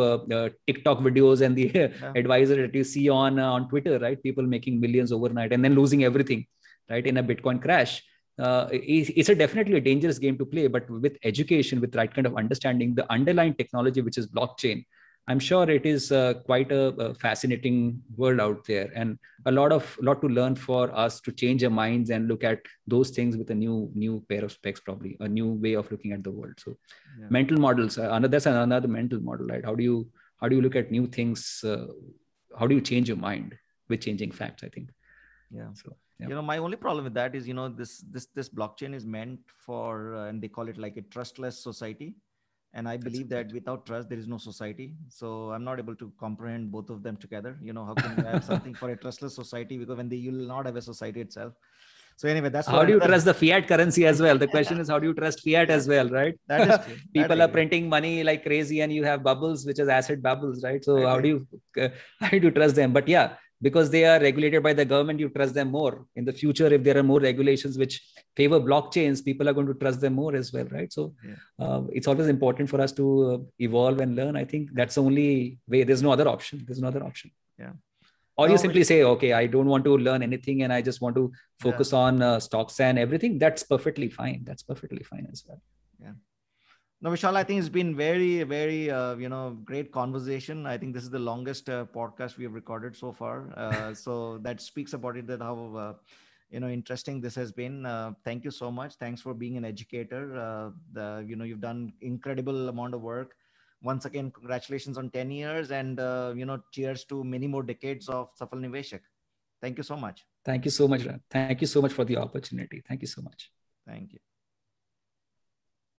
TikTok videos and the advisor that you see on Twitter, right? People making millions overnight and then losing everything, right? In a Bitcoin crash. It's definitely a dangerous game to play, but with education, with right kind of understanding, the underlying technology, which is blockchain, I'm sure it is quite a fascinating world out there, and a lot to learn for us to change our minds and look at those things with a new pair of specs, probably a new way of looking at the world. So mental models, that's another mental model, right? How do you look at new things? How do you change your mind with changing facts? I think. Yeah. So, my only problem with that is, this blockchain is meant for, and they call it like a trustless society. And I believe that without trust, there is no society. So I'm not able to comprehend both of them together. How can you have something for a trustless society? Because you will not have a society itself. So anyway, that's how do you trust the fiat currency as well? The question is, how do you trust fiat as well, right? That is true. People are printing money like crazy, and you have bubbles, which is asset bubbles, right? So how do you trust them? But yeah, because they are regulated by the government, you trust them more. In the future, if there are more regulations which favor blockchains, people are going to trust them more as well, right? So it's always important for us to evolve and learn. I think that's the only way. There's no other option. Yeah. Or you simply say, okay, I don't want to learn anything and I just want to focus on stocks and everything. That's perfectly fine. That's perfectly fine as well. Yeah. No, Vishal, I think it's been very, very, great conversation. I think this is the longest podcast we have recorded so far. So that speaks about it, that how, interesting this has been. Thank you so much. Thanks for being an educator. You've done incredible amount of work. Once again, congratulations on 10 years and, cheers to many more decades of Safal Niveshak. Thank you so much. Thank you so much. Thank you so much for the opportunity. Thank you so much. Thank you.